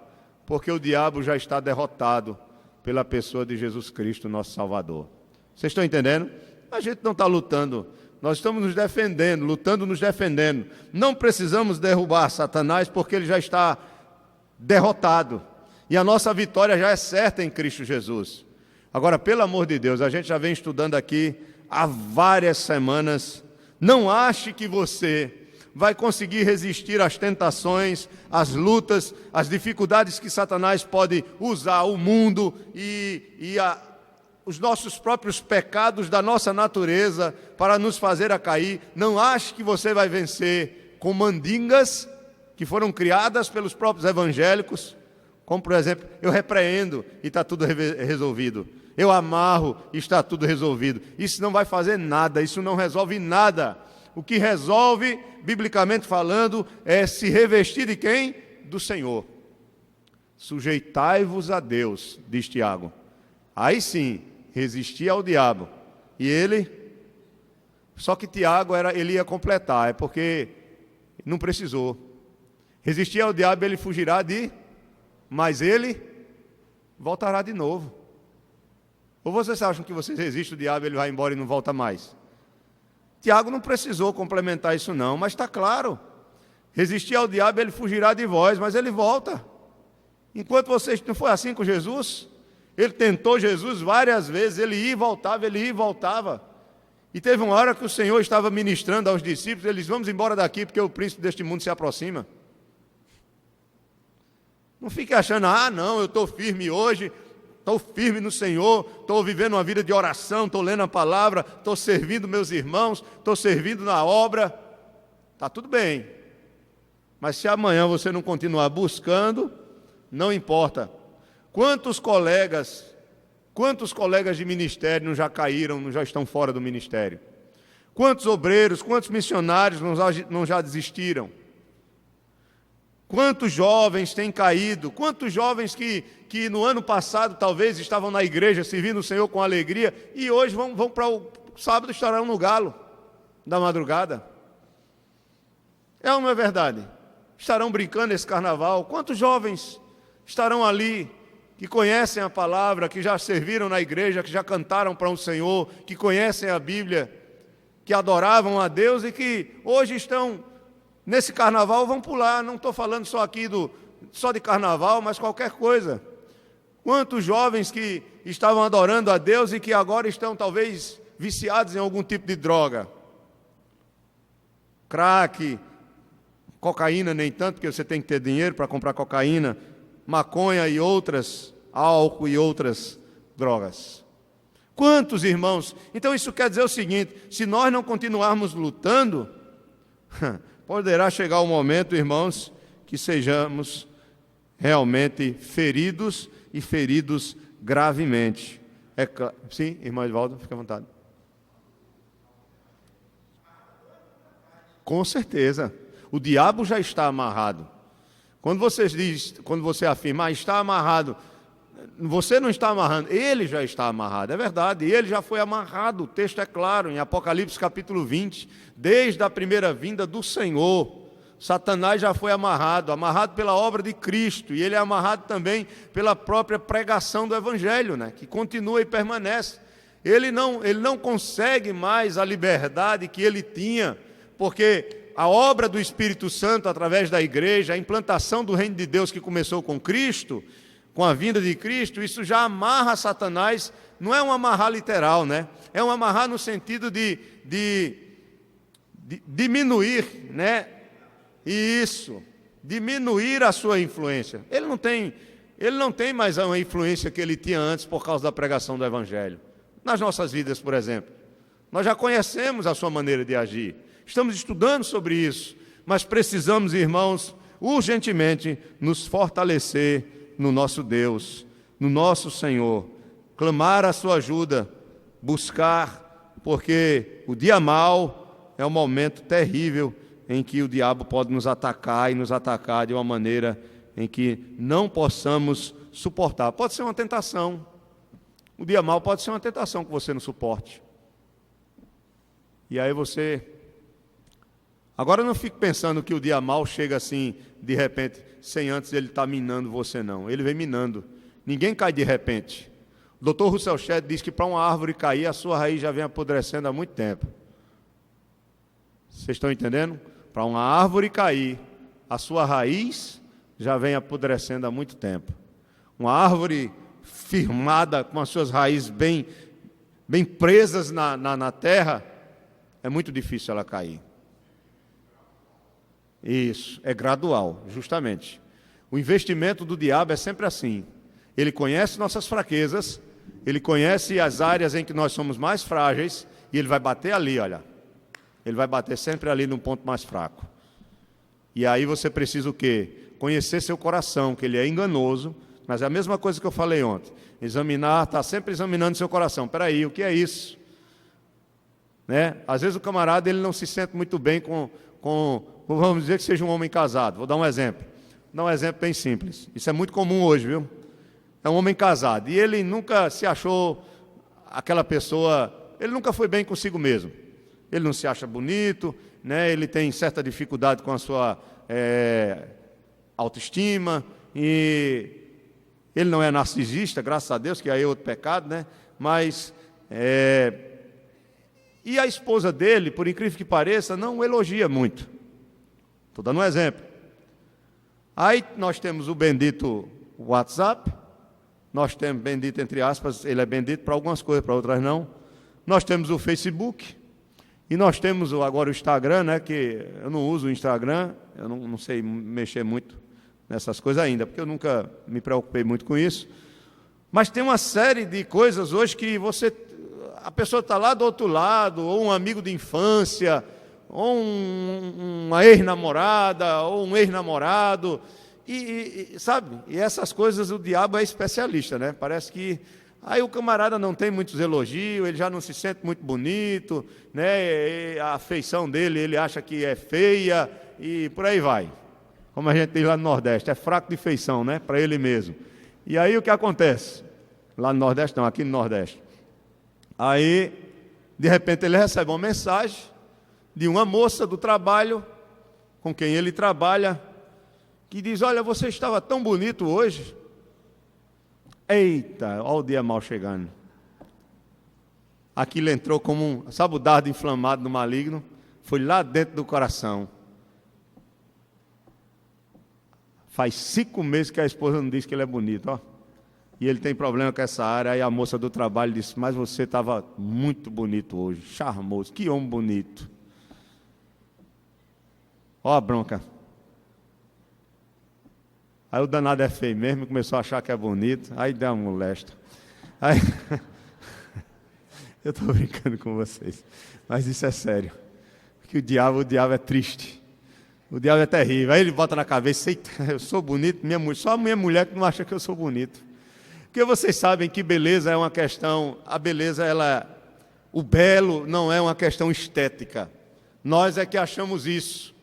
porque o diabo já está derrotado pela pessoa de Jesus Cristo, nosso Salvador. Vocês estão entendendo? A gente não está lutando, nós estamos nos defendendo, lutando, nos defendendo. Não precisamos derrubar Satanás, porque ele já está derrotado, e a nossa vitória já é certa em Cristo Jesus. Agora, pelo amor de Deus, a gente já vem estudando aqui há várias semanas. Não ache que você vai conseguir resistir às tentações, às lutas, às dificuldades que Satanás pode usar o mundo os nossos próprios pecados da nossa natureza para nos fazer a cair. Não ache que você vai vencer com mandingas que foram criadas pelos próprios evangélicos, como, por exemplo, eu repreendo e está tudo resolvido. eu amarro e está tudo resolvido. Isso não vai fazer nada, isso não resolve nada. O que resolve, biblicamente falando, é se revestir de quem? Do Senhor. Sujeitai-vos a Deus, diz Tiago. Aí sim, resistir ao diabo. E ele, só que Tiago ele ia completar, é porque não precisou. Resistir ao diabo, ele fugirá mas ele voltará de novo. Ou vocês acham que vocês resistem ao diabo, ele vai embora e não volta mais? Tiago não precisou complementar isso não, mas está claro. Resistir ao diabo, ele fugirá de vós, mas ele volta. Enquanto vocês, não foi assim com Jesus? Ele tentou Jesus várias vezes, ele ia e voltava. E teve uma hora que o Senhor estava ministrando aos discípulos, ele disse, vamos embora daqui, porque o príncipe deste mundo se aproxima. Não fique achando, não, eu estou firme hoje, estou firme no Senhor, estou vivendo uma vida de oração, estou lendo a palavra, estou servindo meus irmãos, estou servindo na obra. Está tudo bem. Mas se amanhã você não continuar buscando, não importa. Quantos colegas de ministério não já caíram, não já estão fora do ministério? Quantos obreiros, quantos missionários não já desistiram? Quantos jovens têm caído? Quantos jovens que no ano passado talvez estavam na igreja servindo o Senhor com alegria e hoje vão para o sábado estarão no galo da madrugada? É ou não é verdade? Estarão brincando esse carnaval. Quantos jovens estarão ali que conhecem a palavra, que já serviram na igreja, que já cantaram para o Senhor, que conhecem a Bíblia, que adoravam a Deus e que hoje estão nesse carnaval, vão pular. Não estou falando só aqui só de carnaval, mas qualquer coisa. Quantos jovens que estavam adorando a Deus e que agora estão talvez viciados em algum tipo de droga? Crack, cocaína nem tanto, porque você tem que ter dinheiro para comprar cocaína, maconha e outras, álcool e outras drogas. Quantos irmãos? Então isso quer dizer o seguinte, se nós não continuarmos lutando, poderá chegar o momento, irmãos, que sejamos realmente feridos e feridos gravemente. Sim, irmão Edvaldo, fica à vontade. Com certeza. O diabo já está amarrado. Quando você afirma, está amarrado, você não está amarrando, ele já está amarrado, é verdade, ele já foi amarrado, o texto é claro, em Apocalipse capítulo 20, desde a primeira vinda do Senhor, Satanás já foi amarrado pela obra de Cristo, e ele é amarrado também pela própria pregação do Evangelho, né, que continua e permanece. Ele não consegue mais a liberdade que ele tinha, porque a obra do Espírito Santo através da igreja, a implantação do reino de Deus que começou com Cristo, com a vinda de Cristo, isso já amarra Satanás, não é um amarrar literal, né? É um amarrar no sentido de diminuir, né? Isso, diminuir a sua influência. Ele não tem mais a influência que ele tinha antes por causa da pregação do Evangelho. Nas nossas vidas, por exemplo, nós já conhecemos a sua maneira de agir. Estamos estudando sobre isso, mas precisamos, irmãos, urgentemente nos fortalecer no nosso Deus, no nosso Senhor, clamar a sua ajuda, buscar, porque o dia mau é um momento terrível em que o diabo pode nos atacar e nos atacar de uma maneira em que não possamos suportar. Pode ser uma tentação. O dia mau pode ser uma tentação que você não suporte. E aí você... Agora não fique pensando que o dia mau chega assim, de repente, sem antes ele estar minando você, não. Ele vem minando. Ninguém cai de repente. O Dr. Russell Shedd diz que para uma árvore cair, a sua raiz já vem apodrecendo há muito tempo. Vocês estão entendendo? Para uma árvore cair, a sua raiz já vem apodrecendo há muito tempo. Uma árvore firmada, com as suas raízes bem presas na terra, é muito difícil ela cair. Isso, é gradual, justamente. O investimento do diabo é sempre assim. Ele conhece nossas fraquezas, ele conhece as áreas em que nós somos mais frágeis, e ele vai bater ali, olha. Ele vai bater sempre ali num ponto mais fraco. E aí você precisa o quê? Conhecer seu coração, que ele é enganoso, Mas é a mesma coisa que eu falei ontem. Examinar, está sempre examinando seu coração. Espera aí, o que é isso? Né? Às vezes o camarada ele não se sente muito bem vamos dizer que seja um homem casado. Vou dar um exemplo. Vou dar um exemplo bem simples. Isso é muito comum hoje, viu? É um homem casado. E ele nunca se achou aquela pessoa... Ele nunca foi bem consigo mesmo. Ele não se acha bonito, né? Ele tem certa dificuldade com a sua autoestima, e ele não é narcisista, graças a Deus, que aí é outro pecado, né? Mas, e a esposa dele, por incrível que pareça, não o elogia muito. Estou dando um exemplo. Aí nós temos o bendito WhatsApp, nós temos bendito, entre aspas, ele é bendito para algumas coisas, para outras não. Nós temos o Facebook, e nós temos agora o Instagram, né, que eu não uso o Instagram, eu não sei mexer muito nessas coisas ainda, porque eu nunca me preocupei muito com isso. Mas tem uma série de coisas hoje que a pessoa está lá do outro lado, ou um amigo de infância, ou uma ex-namorada, ou um ex-namorado, sabe? E essas coisas o diabo é especialista, né? Parece que aí o camarada não tem muitos elogios, ele já não se sente muito bonito, né? E a feição dele, ele acha que é feia, e por aí vai. Como a gente diz lá no Nordeste, é fraco de feição, né? Para ele mesmo. E aí o que acontece? Lá no Nordeste não, aqui no Nordeste. Aí, de repente, ele recebe uma mensagem de uma moça do trabalho, com quem ele trabalha, que diz: olha, você estava tão bonito hoje. Eita, olha o dia mal chegando. Aquilo entrou como sabe o dardo inflamado do maligno? Foi lá dentro do coração. Faz 5 meses que a esposa não diz que ele é bonito, ó. E ele tem problema com essa área. Aí a moça do trabalho disse: mas você estava muito bonito hoje, charmoso, que homem bonito. Ó a bronca. Aí o danado é feio mesmo, começou a achar que é bonito, aí deu uma molesta. Aí... eu estou brincando com vocês, mas isso é sério. Porque o diabo é triste. O diabo é terrível. Aí ele bota na cabeça: eita, eu sou bonito, só a minha mulher que não acha que eu sou bonito. Porque vocês sabem que beleza é uma questão, a beleza, o belo não é uma questão estética. Nós é que achamos isso.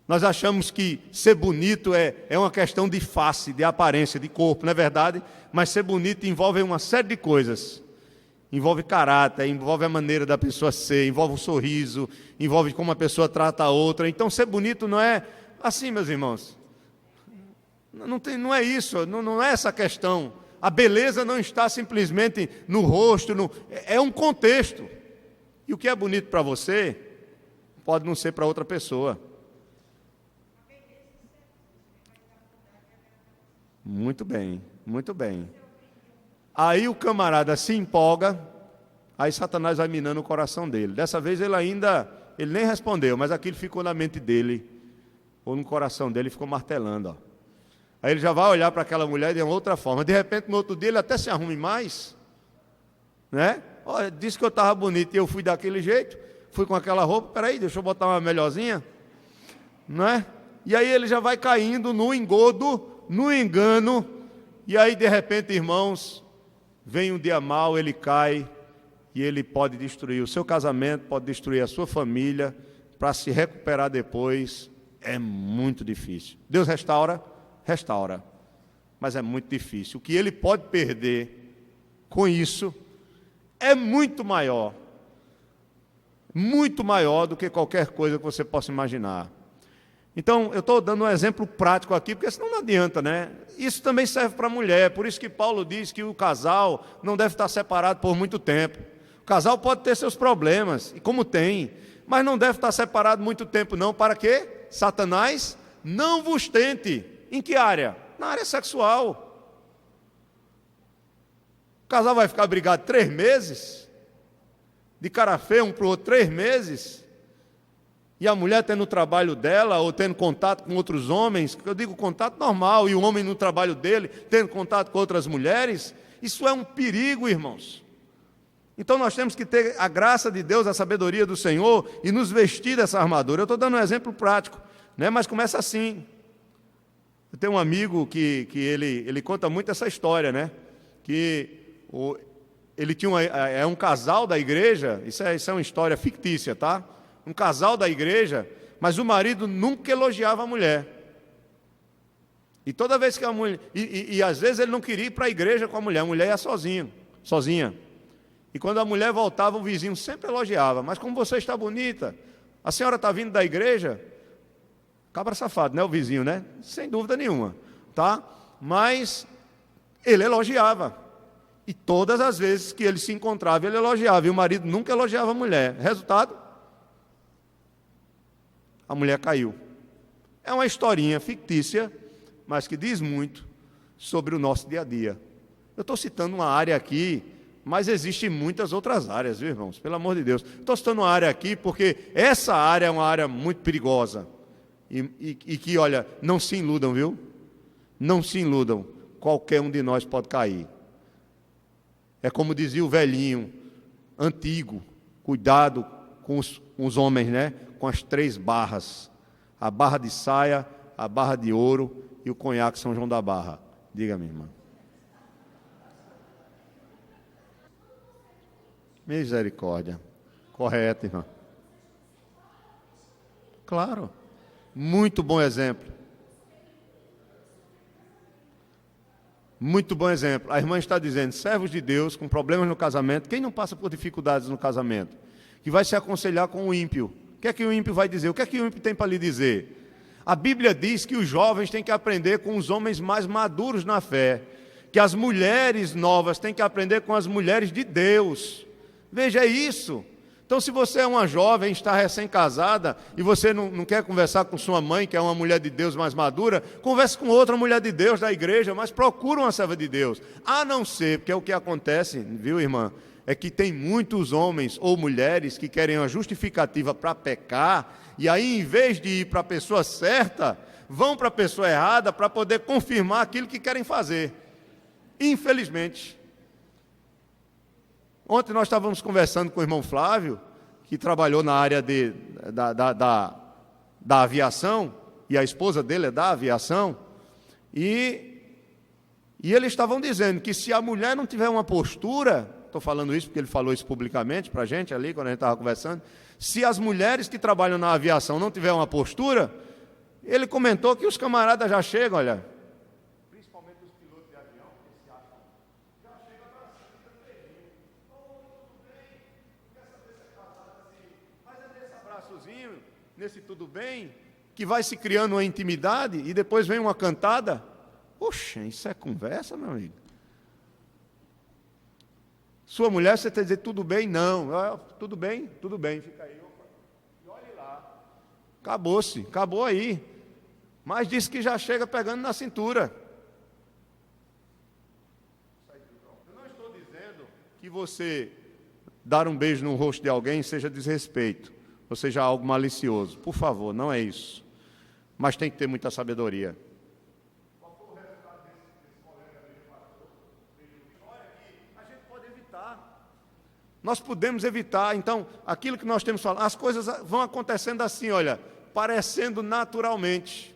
Nós achamos que ser bonito é uma questão de face, de aparência, de corpo, não é verdade? Mas ser bonito envolve uma série de coisas. Envolve caráter, envolve a maneira da pessoa ser, envolve o sorriso, envolve como a pessoa trata a outra. Então ser bonito não é assim, meus irmãos. Não é isso, não é essa questão. A beleza não está simplesmente no rosto, é um contexto. E o que é bonito para você, pode não ser para outra pessoa. Muito bem, muito bem. Aí o camarada se empolga, aí Satanás vai minando o coração dele. Dessa vez ele nem respondeu, mas aquilo ficou na mente dele, ou no coração dele, ficou martelando, ó. Aí ele já vai olhar para aquela mulher de uma outra forma. De repente, no outro dia, ele até se arrume mais, né? Olha, disse que eu estava bonito e eu fui daquele jeito, fui com aquela roupa, peraí, deixa eu botar uma melhorzinha, não é? E aí ele já vai caindo no engodo, no engano, e aí de repente, irmãos, vem um dia mau, ele cai, e ele pode destruir o seu casamento, pode destruir a sua família, para se recuperar depois, é muito difícil. Deus restaura, mas é muito difícil. O que ele pode perder com isso é muito maior do que qualquer coisa que você possa imaginar. Então, eu estou dando um exemplo prático aqui, porque senão não adianta, né? Isso também serve para a mulher, por isso que Paulo diz que o casal não deve estar separado por muito tempo. O casal pode ter seus problemas, e como tem, mas não deve estar separado muito tempo não, para que Satanás não vos tente. Em que área? Na área sexual. O casal vai ficar brigado 3 meses, de cara feia um para o outro 3 meses, e a mulher tendo o trabalho dela, ou tendo contato com outros homens, eu digo contato normal, e o homem no trabalho dele, tendo contato com outras mulheres, isso é um perigo, irmãos. Então nós temos que ter a graça de Deus, a sabedoria do Senhor, e nos vestir dessa armadura. Eu estou dando um exemplo prático, né? Mas começa assim. Eu tenho um amigo que ele conta muito essa história, né? Ele tinha um casal da igreja, isso é uma história fictícia, tá? Um casal da igreja, mas o marido nunca elogiava a mulher. E toda vez que a mulher... E às vezes ele não queria ir para a igreja com a mulher ia sozinha. E quando a mulher voltava, o vizinho sempre elogiava. Mas como você está bonita, a senhora está vindo da igreja? Cabra safado, né? O vizinho, né? Sem dúvida nenhuma, tá? Mas ele elogiava. E todas as vezes que ele se encontrava, ele elogiava. E o marido nunca elogiava a mulher. Resultado? A mulher caiu. É uma historinha fictícia, mas que diz muito sobre o nosso dia a dia. Eu estou citando uma área aqui, mas existem muitas outras áreas, viu, irmãos? Pelo amor de Deus. Estou citando uma área aqui porque essa área é uma área muito perigosa. E que, olha, não se iludam, viu? Não se iludam. Qualquer um de nós pode cair. É como dizia o velhinho antigo, cuidado com os homens, né? Com as 3 barras. A barra de saia, a barra de ouro e o conhaque São João da Barra. Diga, minha irmã. Misericórdia. Correto, irmã. Claro. Muito bom exemplo. Muito bom exemplo. A irmã está dizendo, servos de Deus com problemas no casamento, quem não passa por dificuldades no casamento? Que vai se aconselhar com o ímpio. O que é que o ímpio vai dizer? O que é que o ímpio tem para lhe dizer? A Bíblia diz que os jovens têm que aprender com os homens mais maduros na fé, que as mulheres novas têm que aprender com as mulheres de Deus. Veja isso. Então, se você é uma jovem, está recém-casada, e você não quer conversar com sua mãe, que é uma mulher de Deus mais madura, converse com outra mulher de Deus da igreja, mas procura uma serva de Deus. A não ser, porque é o que acontece, viu, irmã? É que tem muitos homens ou mulheres que querem uma justificativa para pecar, e aí, em vez de ir para a pessoa certa, vão para a pessoa errada para poder confirmar aquilo que querem fazer. Infelizmente. Ontem nós estávamos conversando com o irmão Flávio, que trabalhou na área da aviação, e a esposa dele é da aviação, e eles estavam dizendo que se a mulher não tiver uma postura, estou falando isso porque ele falou isso publicamente para a gente ali, quando a gente estava conversando, se as mulheres que trabalham na aviação não tiverem uma postura, ele comentou que os camaradas já chegam, olha, principalmente os pilotos de avião, que se acham, já chegam abraçando, tudo bem, quer saber se é casado assim, mas é nesse abraçozinho, nesse tudo bem, que vai se criando uma intimidade e depois vem uma cantada. Poxa, isso é conversa, meu amigo? Sua mulher, você tem que dizer, tudo bem? Não. Tudo bem? Tudo bem. Fica aí. Opa. E olhe lá. Acabou-se. Acabou aí. Mas disse que já chega pegando na cintura. Eu não estou dizendo que você dar um beijo no rosto de alguém seja desrespeito, ou seja algo malicioso. Por favor, não é isso. Mas tem que ter muita sabedoria. Nós podemos evitar, então, aquilo que nós temos falado, as coisas vão acontecendo assim, olha, parecendo naturalmente.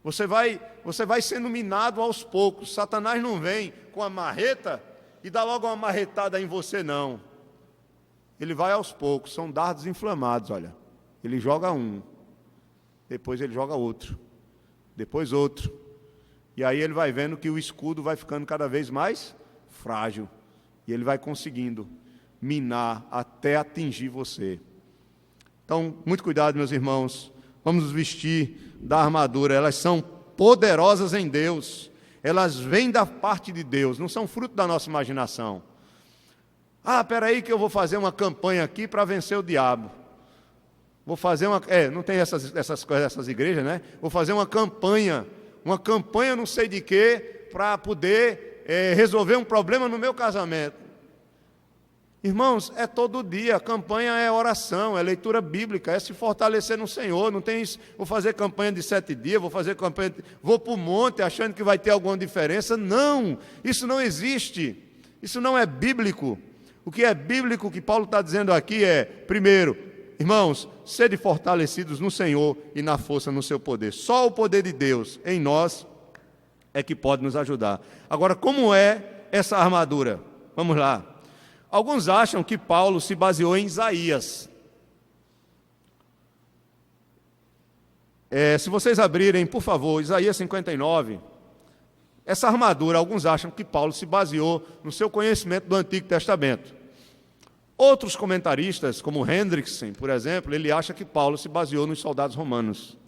Você vai sendo minado aos poucos. Satanás não vem com a marreta e dá logo uma marretada em você, não. Ele vai aos poucos, são dardos inflamados, olha. Ele joga um, depois ele joga outro, depois outro. E aí ele vai vendo que o escudo vai ficando cada vez mais frágil. E ele vai conseguindo minar até atingir você. Então, muito cuidado, meus irmãos. Vamos nos vestir da armadura. Elas são poderosas em Deus. Elas vêm da parte de Deus, não são fruto da nossa imaginação. Ah, espera aí que eu vou fazer uma campanha aqui para vencer o diabo. Vou fazer uma... não tem essas coisas, essas igrejas, né? Vou fazer uma campanha não sei de quê, para poder resolver um problema no meu casamento. Irmãos, é todo dia, a campanha é oração, é leitura bíblica, é se fortalecer no Senhor, não tem isso, vou fazer campanha de 7 dias, vou para o monte achando que vai ter alguma diferença, não, isso não existe, isso não é bíblico. O que é bíblico, que Paulo está dizendo aqui é, primeiro, irmãos, sede fortalecidos no Senhor e na força no seu poder, só o poder de Deus em nós é que pode nos ajudar. Agora, como é essa armadura? Vamos lá. Alguns acham que Paulo se baseou em Isaías. Se vocês abrirem, por favor, Isaías 59, essa armadura, alguns acham que Paulo se baseou no seu conhecimento do Antigo Testamento. Outros comentaristas, como Hendrickson, por exemplo, ele acha que Paulo se baseou nos soldados romanos.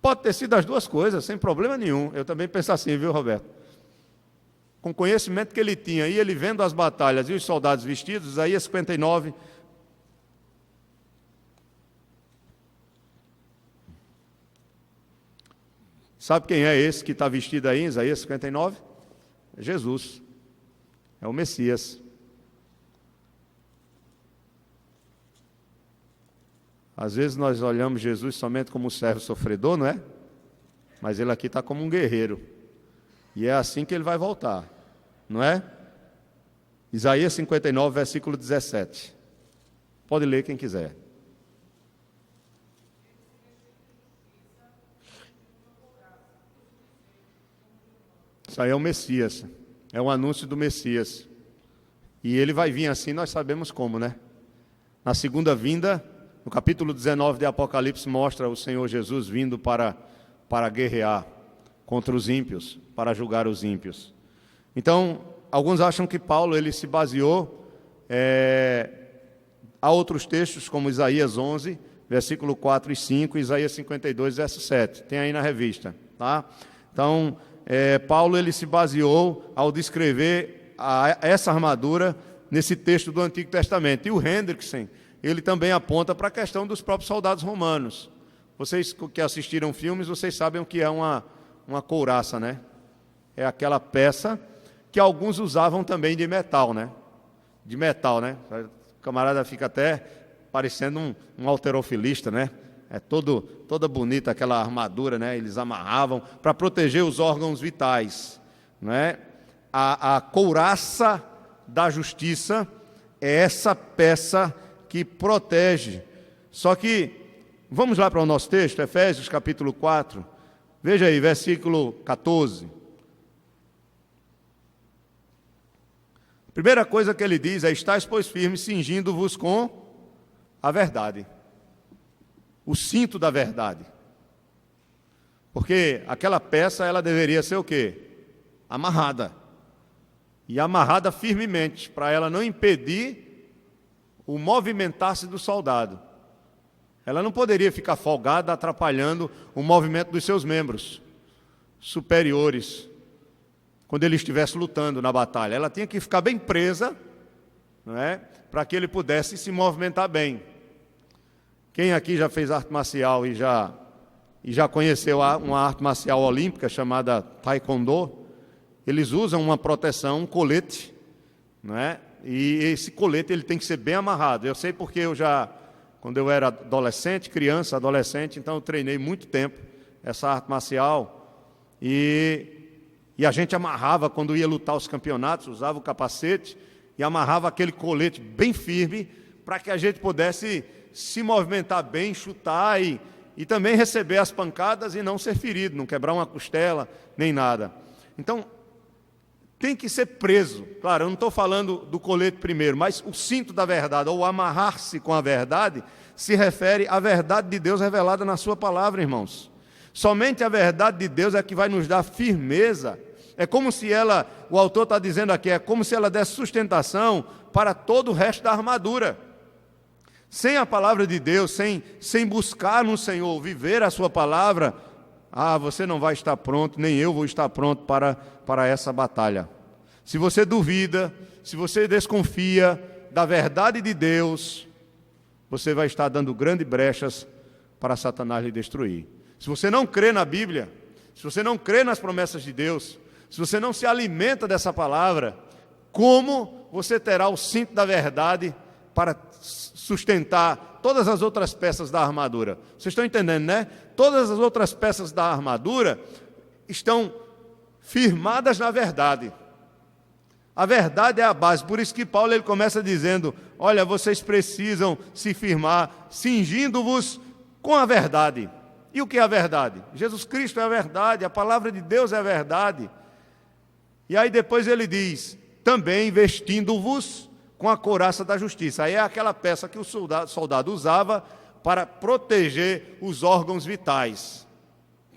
Pode ter sido as duas coisas, sem problema nenhum. Eu também penso assim, viu, Roberto? Com o conhecimento que ele tinha, e ele vendo as batalhas e os soldados vestidos, Isaías 59... Sabe quem é esse que está vestido aí em Isaías 59? É Jesus. É o Messias. Às vezes nós olhamos Jesus somente como um servo sofredor, não é? Mas ele aqui está como um guerreiro. E é assim que ele vai voltar, não é? Isaías 59, versículo 17. Pode ler quem quiser. Isso aí é o Messias, é um anúncio do Messias. E ele vai vir assim, nós sabemos como, né? Na segunda vinda, no capítulo 19 de Apocalipse, mostra o Senhor Jesus vindo para guerrear contra os ímpios, para julgar os ímpios. Então, alguns acham que Paulo ele se baseou a outros textos, como Isaías 11, versículo 4 e 5, e Isaías 52, verso 7. Tem aí na revista, tá? Então, Paulo ele se baseou ao descrever essa armadura nesse texto do Antigo Testamento. E o Hendrickson, ele também aponta para a questão dos próprios soldados romanos. Vocês que assistiram filmes, vocês sabem o que é uma couraça, né? É aquela peça que alguns usavam também de metal, né? De metal, né? O camarada fica até parecendo um halterofilista, né? É toda bonita aquela armadura, né? Eles amarravam para proteger os órgãos vitais, né? A couraça da justiça é essa peça que protege. Só que, vamos lá para o nosso texto, Efésios capítulo 4, veja aí, versículo 14. Primeira coisa que ele diz é: estáis, pois, firmes, cingindo-vos com a verdade. O cinto da verdade. Porque aquela peça, ela deveria ser o quê? Amarrada. E amarrada firmemente, para ela não impedir o movimentar-se do soldado. Ela não poderia ficar folgada, atrapalhando o movimento dos seus membros superiores, quando ele estivesse lutando na batalha. Ela tinha que ficar bem presa, não é? Para que ele pudesse se movimentar bem. Quem aqui já fez arte marcial e já conheceu uma arte marcial olímpica chamada Taekwondo, eles usam uma proteção, um colete, não é? E esse colete ele tem que ser bem amarrado. Eu sei porque quando eu era criança, adolescente, então eu treinei muito tempo essa arte marcial e a gente amarrava quando ia lutar os campeonatos, usava o capacete e amarrava aquele colete bem firme para que a gente pudesse se movimentar bem, chutar e também receber as pancadas e não ser ferido, não quebrar uma costela, nem nada. Então, tem que ser preso. Claro, eu não estou falando do colete primeiro, mas o cinto da verdade, ou amarrar-se com a verdade, se refere à verdade de Deus revelada na sua palavra, irmãos. Somente a verdade de Deus é que vai nos dar firmeza. É como se o autor está dizendo aqui, é como se ela desse sustentação para todo o resto da armadura. Sem a palavra de Deus, sem buscar no Senhor, viver a sua palavra, você não vai estar pronto, nem eu vou estar pronto para essa batalha. Se você duvida, se você desconfia da verdade de Deus, você vai estar dando grandes brechas para Satanás lhe destruir. Se você não crê na Bíblia, se você não crê nas promessas de Deus, se você não se alimenta dessa palavra, como você terá o cinto da verdade para sustentar todas as outras peças da armadura? Vocês estão entendendo, né? Todas as outras peças da armadura estão firmadas na verdade. A verdade é a base. Por isso que Paulo ele começa dizendo: olha, vocês precisam se firmar, cingindo-vos com a verdade. E o que é a verdade? Jesus Cristo é a verdade, a palavra de Deus é a verdade. E aí depois ele diz, também vestindo-vos com a couraça da justiça. Aí é aquela peça que o soldado usava para proteger os órgãos vitais,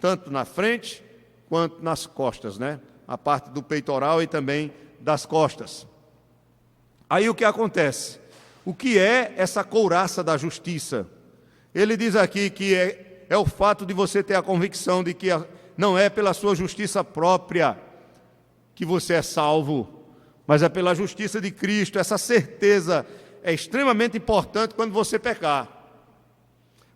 tanto na frente quanto nas costas, né? A parte do peitoral e também das costas. Aí o que acontece? O que é essa couraça da justiça? Ele diz aqui que é o fato de você ter a convicção de que não é pela sua justiça própria que você é salvo, mas é pela justiça de Cristo. Essa certeza é extremamente importante quando você pecar.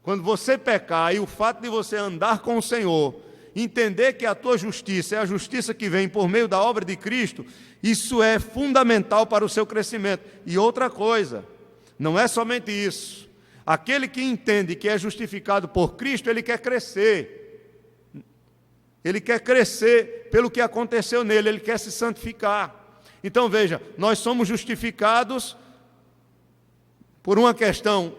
Quando você pecar e o fato de você andar com o Senhor, entender que a tua justiça é a justiça que vem por meio da obra de Cristo, isso é fundamental para o seu crescimento. E outra coisa, não é somente isso. Aquele que entende que é justificado por Cristo, ele quer crescer. Ele quer crescer pelo que aconteceu nele, ele quer se santificar. Então veja, nós somos justificados por uma questão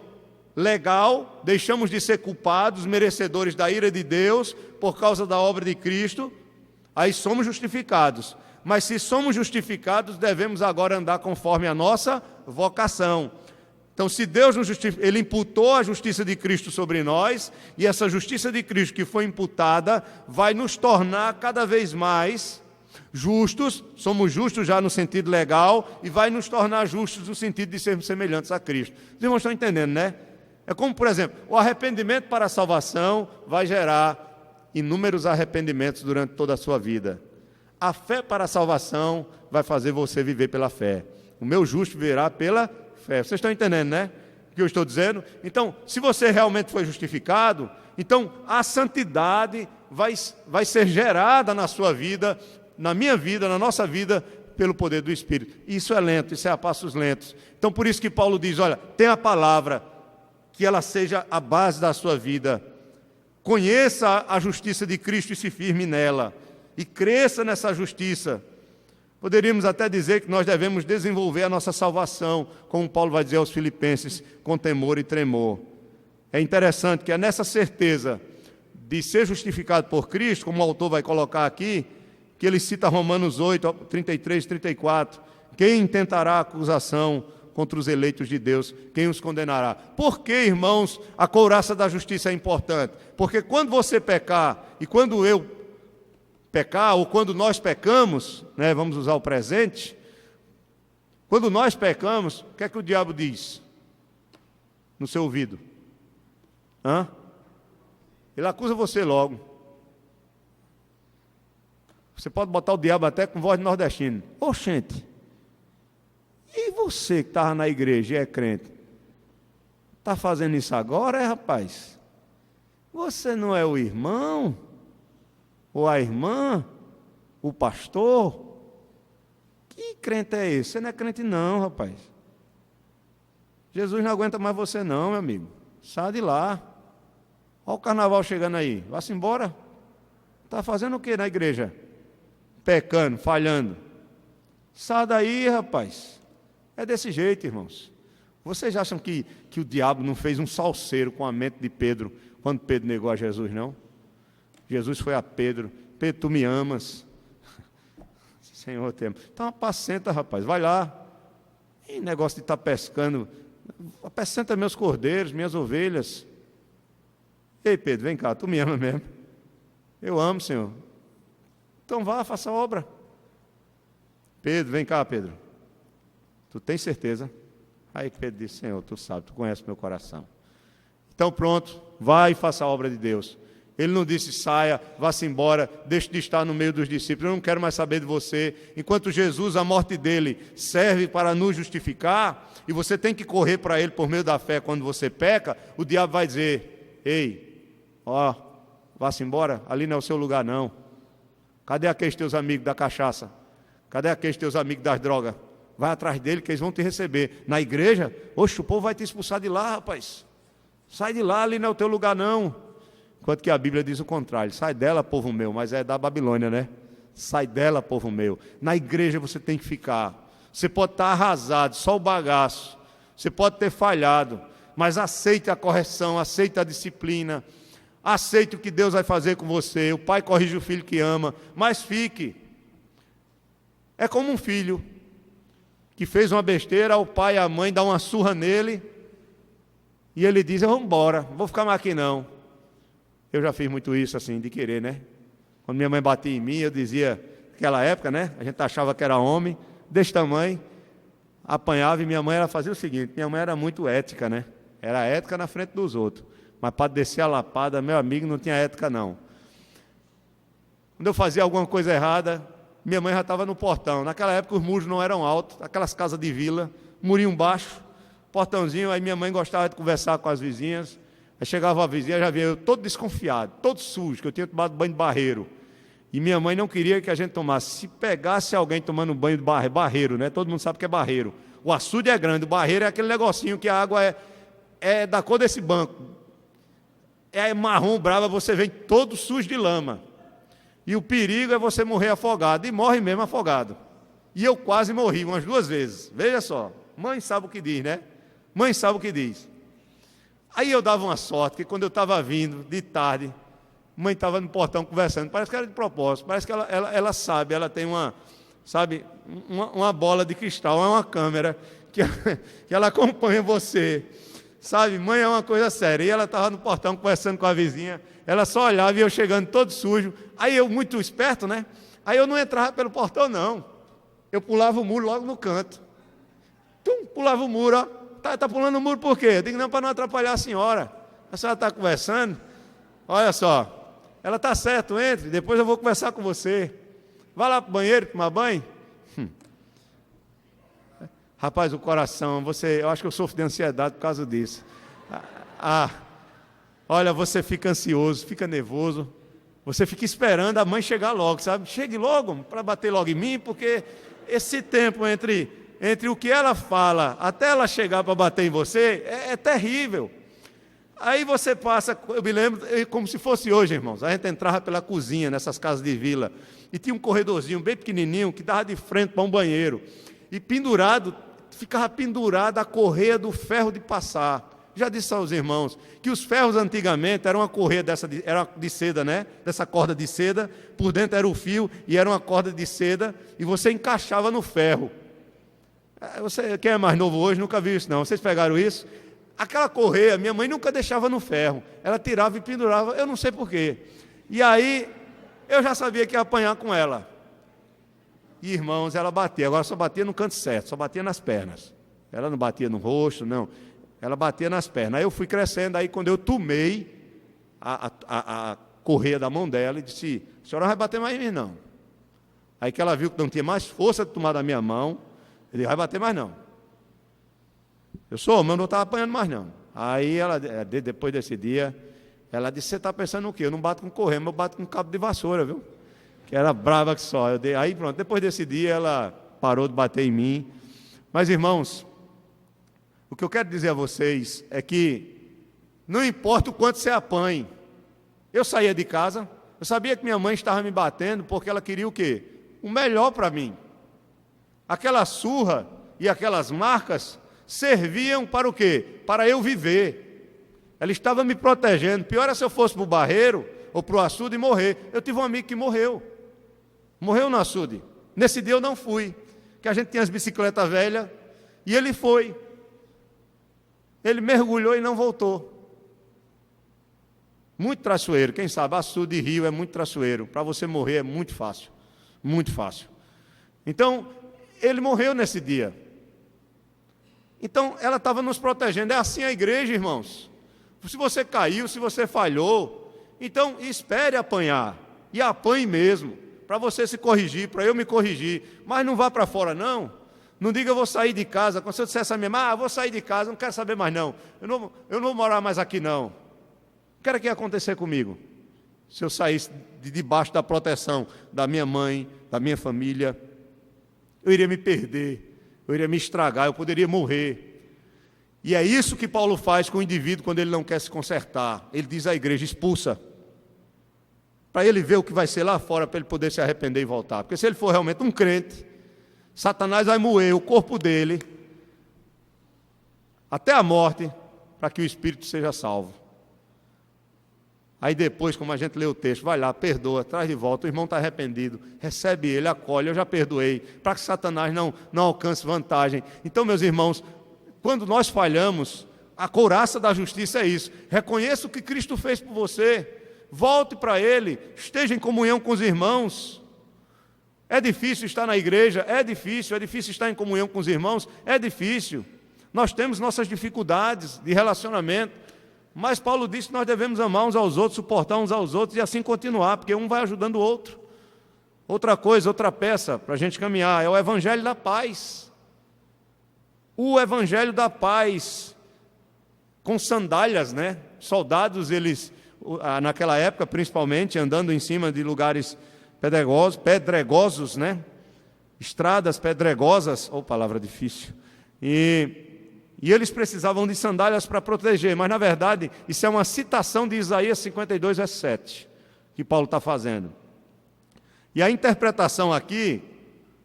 legal, deixamos de ser culpados, merecedores da ira de Deus, por causa da obra de Cristo, aí somos justificados. Mas se somos justificados, devemos agora andar conforme a nossa vocação. Então, se Deus nos justifica, Ele imputou a justiça de Cristo sobre nós, e essa justiça de Cristo que foi imputada, vai nos tornar cada vez mais justos, somos justos já no sentido legal, e vai nos tornar justos no sentido de sermos semelhantes a Cristo. Os irmãos estão entendendo, né? É como, por exemplo, o arrependimento para a salvação vai gerar inúmeros arrependimentos durante toda a sua vida. A fé para a salvação vai fazer você viver pela fé. O meu justo viverá pela fé. Vocês estão entendendo, né? O que eu estou dizendo? Então, se você realmente foi justificado, então a santidade vai ser gerada na sua vida, na minha vida, na nossa vida, pelo poder do Espírito. Isso é lento, isso é a passos lentos. Então, por isso que Paulo diz, olha, tem a palavra, que ela seja a base da sua vida. Conheça a justiça de Cristo e se firme nela. E cresça nessa justiça. Poderíamos até dizer que nós devemos desenvolver a nossa salvação, como Paulo vai dizer aos Filipenses, com temor e tremor. É interessante que é nessa certeza de ser justificado por Cristo, como o autor vai colocar aqui, que ele cita Romanos 8, 33, 34. Quem intentará acusação contra os eleitos de Deus? Quem os condenará? Por que, irmãos, a couraça da justiça é importante? Porque quando você pecar, e quando eu pecar, ou quando nós pecamos, né, vamos usar o presente, quando nós pecamos, o que é que o diabo diz no seu ouvido? Ele acusa você logo. Você pode botar o diabo até com voz de nordestino. Oxente, e você que estava na igreja e é crente, está fazendo isso agora, rapaz? Você não é o irmão? Ou a irmã? O pastor? Que crente é esse? Você não é crente não, rapaz. Jesus não aguenta mais você não, meu amigo. Sai de lá. Olha o carnaval chegando aí. Vá-se embora. Está fazendo o que na igreja? Pecando, falhando. Sai daí, rapaz. É desse jeito, irmãos. Vocês acham que o diabo não fez um salseiro com a mente de Pedro quando Pedro negou a Jesus, não? Jesus foi a Pedro: Pedro, tu me amas? Senhor, tempo. Então apacenta, rapaz, vai lá. E negócio de estar pescando. Apacenta meus cordeiros, minhas ovelhas. Ei, Pedro, vem cá, tu me ama mesmo? Eu amo, Senhor. Então vá, faça a obra. Pedro, vem cá, Pedro. Tu tens certeza? Aí Pedro disse: Senhor, tu sabe, tu conheces meu coração. Então pronto, vai e faça a obra de Deus. Ele não disse: saia, vá-se embora, deixe de estar no meio dos discípulos, eu não quero mais saber de você. Enquanto Jesus, a morte dele, serve para nos justificar, e você tem que correr para ele por meio da fé quando você peca, o diabo vai dizer: ei, ó, vá-se embora, ali não é o seu lugar não. Cadê aqueles teus amigos da cachaça? Cadê aqueles teus amigos das drogas? Vai atrás dele que eles vão te receber. Na igreja, oxe, o povo vai te expulsar de lá, rapaz. Sai de lá, ali não é o teu lugar não. Enquanto que a Bíblia diz o contrário: sai dela, povo meu, mas é da Babilônia, né? Sai dela, povo meu. Na igreja você tem que ficar. Você pode estar arrasado, só o bagaço. Você pode ter falhado, mas aceite a correção, aceite a disciplina. Aceite o que Deus vai fazer com você. O pai corrige o filho que ama, mas fique. É como um filho que fez uma besteira, o pai e a mãe dão uma surra nele, e ele diz, vamos embora, não vou ficar mais aqui não. Eu já fiz muito isso assim, de querer, né? Quando minha mãe batia em mim, eu dizia, naquela época, né? A gente achava que era homem, desse tamanho, apanhava, e minha mãe ela fazia o seguinte, minha mãe era muito ética, né? Era ética na frente dos outros, mas para descer a lapada, meu amigo, não tinha ética não. Quando eu fazia alguma coisa errada, minha mãe já estava no portão. Naquela época os muros não eram altos, aquelas casas de vila, murinho baixo, portãozinho, aí minha mãe gostava de conversar com as vizinhas. Aí chegava a vizinha, já via eu todo desconfiado, todo sujo, que eu tinha tomado banho de barreiro. E minha mãe não queria que a gente tomasse. Se pegasse alguém tomando banho de barreiro, né? Todo mundo sabe que é barreiro. O açude é grande, o barreiro é aquele negocinho que a água é da cor desse banco. É marrom brava, você vem todo sujo de lama. E o perigo é você morrer afogado, e morre mesmo afogado. E eu quase morri umas 2 vezes. Veja só, mãe sabe o que diz, né? Mãe sabe o que diz. Aí eu dava uma sorte, que quando eu estava vindo, de tarde, mãe estava no portão conversando, parece que era de propósito, parece que ela sabe, ela tem uma bola de cristal, é uma câmera, que ela acompanha você. Sabe, mãe é uma coisa séria. E ela estava no portão conversando com a vizinha, ela só olhava e eu chegando todo sujo. Aí eu, muito esperto, né? Aí eu não entrava pelo portão, não. Eu pulava o muro logo no canto. Pulava o muro, ó. Tá pulando o muro por quê? Eu digo, não, para não atrapalhar a senhora. A senhora está conversando. Olha só, ela está certo, entre, depois eu vou conversar com você. Vai lá para o banheiro tomar banho. Rapaz, o coração, eu acho que eu sofro de ansiedade por causa disso. Olha, você fica ansioso, fica nervoso, você fica esperando a mãe chegar logo, sabe? Chegue logo, para bater logo em mim, porque esse tempo entre o que ela fala até ela chegar para bater em você é terrível. Aí você passa, eu me lembro, como se fosse hoje, irmãos, a gente entrava pela cozinha nessas casas de vila, e tinha um corredorzinho bem pequenininho, que dava de frente para um banheiro, e ficava pendurada a correia do ferro de passar. Já disse aos irmãos que os ferros antigamente eram uma correia era de seda, né? Dessa corda de seda, por dentro era o fio e era uma corda de seda e você encaixava no ferro. Quem é mais novo hoje nunca viu isso não. Vocês pegaram isso? Aquela correia, minha mãe nunca deixava no ferro. Ela tirava e pendurava, eu não sei porquê. E aí eu já sabia que ia apanhar com ela. E, irmãos, ela batia, agora só batia no canto certo, só batia nas pernas. Ela não batia no rosto, não. Ela batia nas pernas. Aí eu fui crescendo, aí quando eu tomei a correia da mão dela e disse, a senhora não vai bater mais em mim, não. Aí que ela viu que não tinha mais força de tomar da minha mão, eu disse, vai bater mais não. Eu sou homem, eu não estava apanhando mais não. Aí ela, depois desse dia, ela disse, você está pensando o quê? Eu não bato com correia, mas eu bato com cabo de vassoura, viu? Que era brava que só. Aí pronto, depois desse dia ela parou de bater em mim. Mas irmãos, o que eu quero dizer a vocês é que não importa o quanto você apanhe. Eu saía de casa, eu sabia que minha mãe estava me batendo porque ela queria o quê? O melhor para mim. Aquela surra e aquelas marcas serviam para o quê? Para eu viver. Ela estava me protegendo. Pior é se eu fosse para o barreiro ou para o açude e morrer. Eu tive um amigo que morreu. Morreu no açude. Nesse dia eu não fui, que a gente tinha as bicicletas velhas, e ele foi. Ele mergulhou e não voltou. Muito traiçoeiro, quem sabe, açude e rio é muito traiçoeiro. Para você morrer é muito fácil, muito fácil. Então, ele morreu nesse dia. Então, ela estava nos protegendo. É assim a igreja, irmãos. Se você caiu, se você falhou, então espere apanhar, e apanhe mesmo, para você se corrigir, para eu me corrigir, mas não vá para fora não. Não diga eu vou sair de casa, quando você dissesse a minha mãe, vou sair de casa, não quero saber mais não, eu não vou morar mais aqui não. O que era que ia acontecer comigo? Se eu saísse de debaixo da proteção da minha mãe, da minha família, eu iria me perder, eu iria me estragar, eu poderia morrer. E é isso que Paulo faz com o indivíduo quando ele não quer se consertar. Ele diz à igreja, expulsa. Para ele ver o que vai ser lá fora, para ele poder se arrepender e voltar. Porque se ele for realmente um crente, Satanás vai moer o corpo dele até a morte, para que o espírito seja salvo. Aí depois, como a gente lê o texto, vai lá, perdoa, traz de volta, o irmão está arrependido, recebe ele, acolhe, eu já perdoei, para que Satanás não alcance vantagem. Então, meus irmãos, quando nós falhamos, a couraça da justiça é isso. Reconheça o que Cristo fez por você, volte para Ele, esteja em comunhão com os irmãos. É difícil estar na igreja? É difícil estar em comunhão com os irmãos? É difícil. Nós temos nossas dificuldades de relacionamento, mas Paulo disse que nós devemos amar uns aos outros, suportar uns aos outros e assim continuar, porque um vai ajudando o outro. Outra coisa, outra peça para a gente caminhar é o Evangelho da Paz. O Evangelho da Paz, com sandálias, né? Soldados, eles, naquela época principalmente, andando em cima de lugares pedregosos, né? Estradas pedregosas, ou palavra difícil, e eles precisavam de sandálias para proteger, mas na verdade isso é uma citação de Isaías 52, verso 7, que Paulo está fazendo. E a interpretação aqui,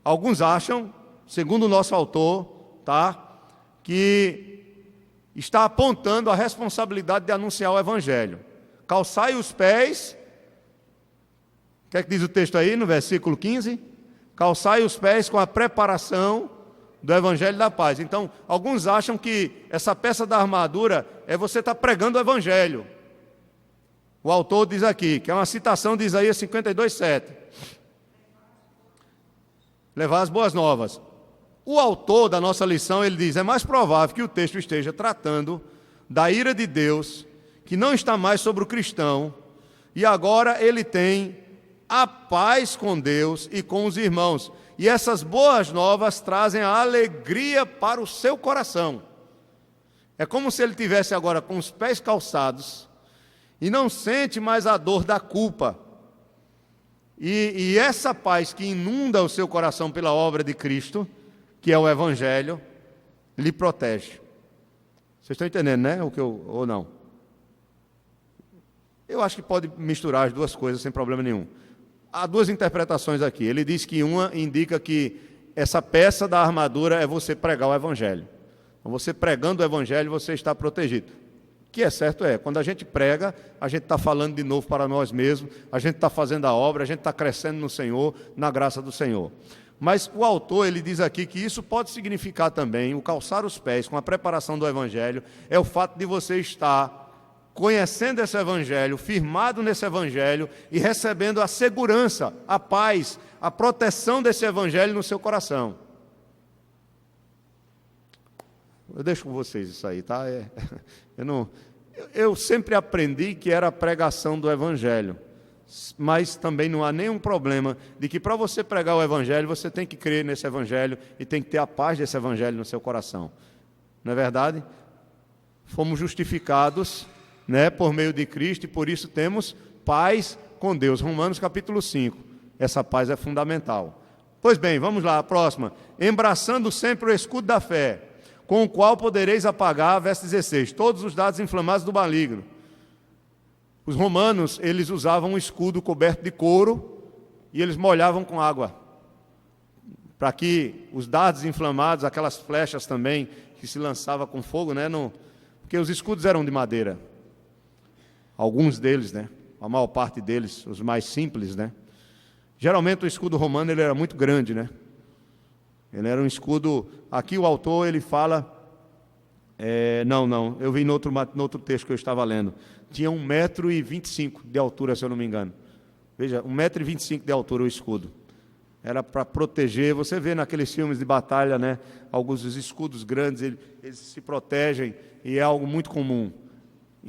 alguns acham, segundo o nosso autor, tá, que está apontando a responsabilidade de anunciar o Evangelho. Calçai os pés, o que é que diz o texto aí no versículo 15? Calçai os pés com a preparação do Evangelho da Paz. Então, alguns acham que essa peça da armadura é você estar pregando o Evangelho. O autor diz aqui, que é uma citação de Isaías 52, 7. Levar as boas novas. O autor da nossa lição, ele diz, é mais provável que o texto esteja tratando da ira de Deus, que não está mais sobre o cristão, e agora ele tem a paz com Deus e com os irmãos. E essas boas novas trazem a alegria para o seu coração. É como se ele tivesse agora com os pés calçados e não sente mais a dor da culpa. E essa paz que inunda o seu coração pela obra de Cristo, que é o Evangelho, lhe protege. Vocês estão entendendo, né? Ou não? Eu acho que pode misturar as duas coisas sem problema nenhum. Há duas interpretações aqui. Ele diz que uma indica que essa peça da armadura é você pregar o Evangelho. Então, você pregando o Evangelho, você está protegido. O que é certo é, quando a gente prega, a gente está falando de novo para nós mesmos, a gente está fazendo a obra, a gente está crescendo no Senhor, na graça do Senhor. Mas o autor, ele diz aqui que isso pode significar também, o calçar os pés com a preparação do Evangelho, é o fato de você estar conhecendo esse Evangelho, firmado nesse Evangelho e recebendo a segurança, a paz, a proteção desse Evangelho no seu coração. Eu deixo com vocês isso aí, tá? Eu sempre aprendi que era a pregação do Evangelho, mas também não há nenhum problema de que para você pregar o Evangelho, você tem que crer nesse Evangelho e tem que ter a paz desse Evangelho no seu coração. Não é verdade? Fomos justificados, né, por meio de Cristo, e por isso temos paz com Deus. Romanos capítulo 5, essa paz é fundamental. Pois bem, vamos lá, a próxima. Embraçando sempre o escudo da fé, com o qual podereis apagar, verso 16, todos os dados inflamados do maligno. Os romanos, eles usavam um escudo coberto de couro, e eles molhavam com água, para que os dardos inflamados, aquelas flechas também, que se lançava com fogo, né, porque os escudos eram de madeira. Alguns deles, né? A maior parte deles, os mais simples, né? Geralmente o escudo romano ele era muito grande, né? Ele era um escudo. Aqui o autor ele fala. Eu vi no outro texto que eu estava lendo. Tinha 1,25 m de altura, se eu não me engano. Veja, 1,25 m de altura o escudo. Era para proteger. Você vê naqueles filmes de batalha, né? Alguns dos escudos grandes, eles se protegem e é algo muito comum.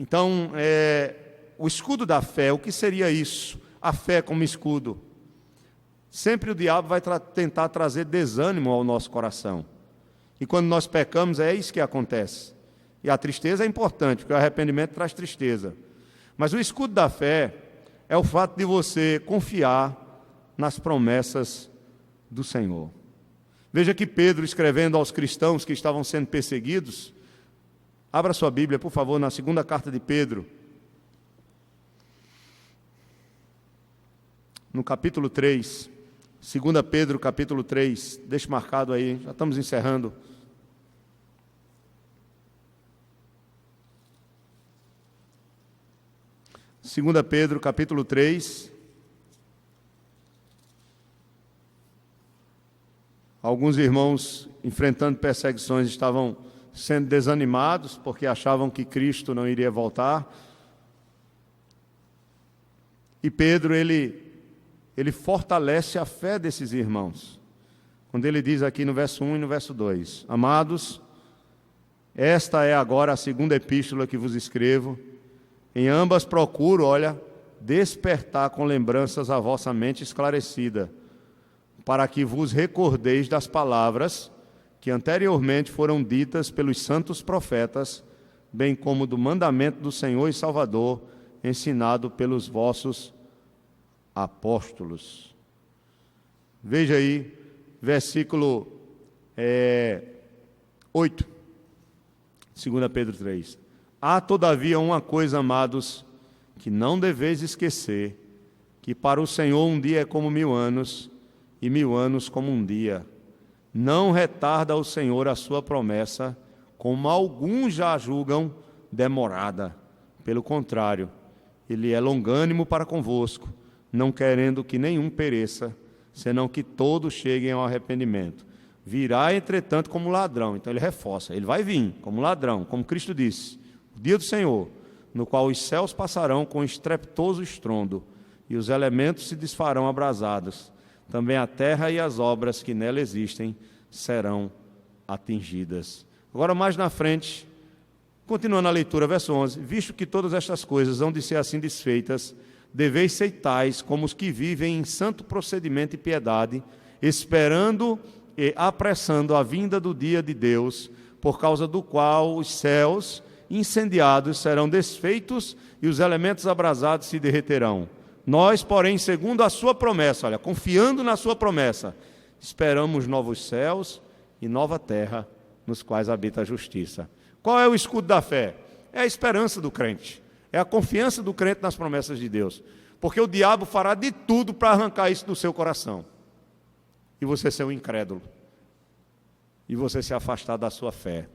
Então, o escudo da fé, o que seria isso? A fé como escudo. Sempre o diabo vai tentar trazer desânimo ao nosso coração. E quando nós pecamos, é isso que acontece. E a tristeza é importante, porque o arrependimento traz tristeza. Mas o escudo da fé é o fato de você confiar nas promessas do Senhor. Veja que Pedro, escrevendo aos cristãos que estavam sendo perseguidos, abra sua Bíblia, por favor, na segunda carta de Pedro, no capítulo 3, 2 Pedro, capítulo 3, deixe marcado aí, já estamos encerrando. 2 Pedro, capítulo 3. Alguns irmãos, enfrentando perseguições, estavam sendo desanimados porque achavam que Cristo não iria voltar. E Pedro, ele fortalece a fé desses irmãos. Quando ele diz aqui no verso 1 e no verso 2: Amados, esta é agora a segunda epístola que vos escrevo. Em ambas procuro, despertar com lembranças a vossa mente esclarecida, para que vos recordeis das palavras que anteriormente foram ditas pelos santos profetas, bem como do mandamento do Senhor e Salvador, ensinado pelos vossos apóstolos. Veja aí, versículo 8, 2 Pedro 3. Há, todavia, uma coisa, amados, que não deveis esquecer, que para o Senhor um dia é como 1000 anos, e 1000 anos como um dia. Não retarda o Senhor a sua promessa, como alguns já julgam demorada. Pelo contrário, Ele é longânimo para convosco, não querendo que nenhum pereça, senão que todos cheguem ao arrependimento. Virá, entretanto, como ladrão. Então ele reforça, ele vai vir como ladrão, como Cristo disse, o dia do Senhor, no qual os céus passarão com estrepitoso estrondo, e os elementos se desfarão abrasados. Também a terra e as obras que nela existem serão atingidas. Agora, mais na frente, continuando a leitura, verso 11: Visto que todas estas coisas hão de ser assim desfeitas, deveis ser tais como os que vivem em santo procedimento e piedade, esperando e apressando a vinda do dia de Deus, por causa do qual os céus incendiados serão desfeitos e os elementos abrasados se derreterão. Nós, porém, segundo a sua promessa, confiando na sua promessa, esperamos novos céus e nova terra, nos quais habita a justiça. Qual é o escudo da fé? É a esperança do crente, é a confiança do crente nas promessas de Deus, porque o diabo fará de tudo para arrancar isso do seu coração, e você ser um incrédulo, e você se afastar da sua fé.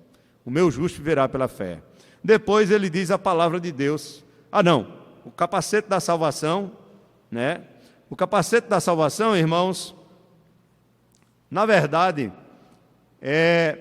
O meu justo viverá pela fé. Depois ele diz a palavra de Deus. O capacete da salvação, O capacete da salvação, irmãos, na verdade, é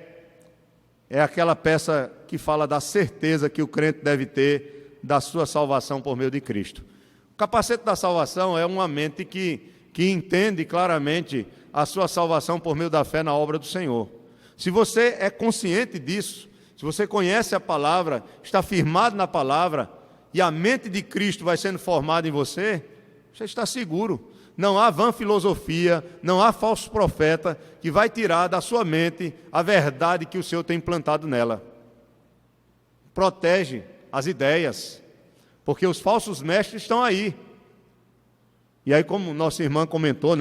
aquela peça que fala da certeza que o crente deve ter da sua salvação por meio de Cristo. O capacete da salvação é uma mente que entende claramente a sua salvação por meio da fé na obra do Senhor. Se você é consciente disso, se você conhece a palavra, está firmado na palavra, e a mente de Cristo vai sendo formada em você, você está seguro. Não há vã filosofia, não há falso profeta que vai tirar da sua mente a verdade que o Senhor tem implantado nela. Protege as ideias, porque os falsos mestres estão aí. E aí, como nossa irmã comentou,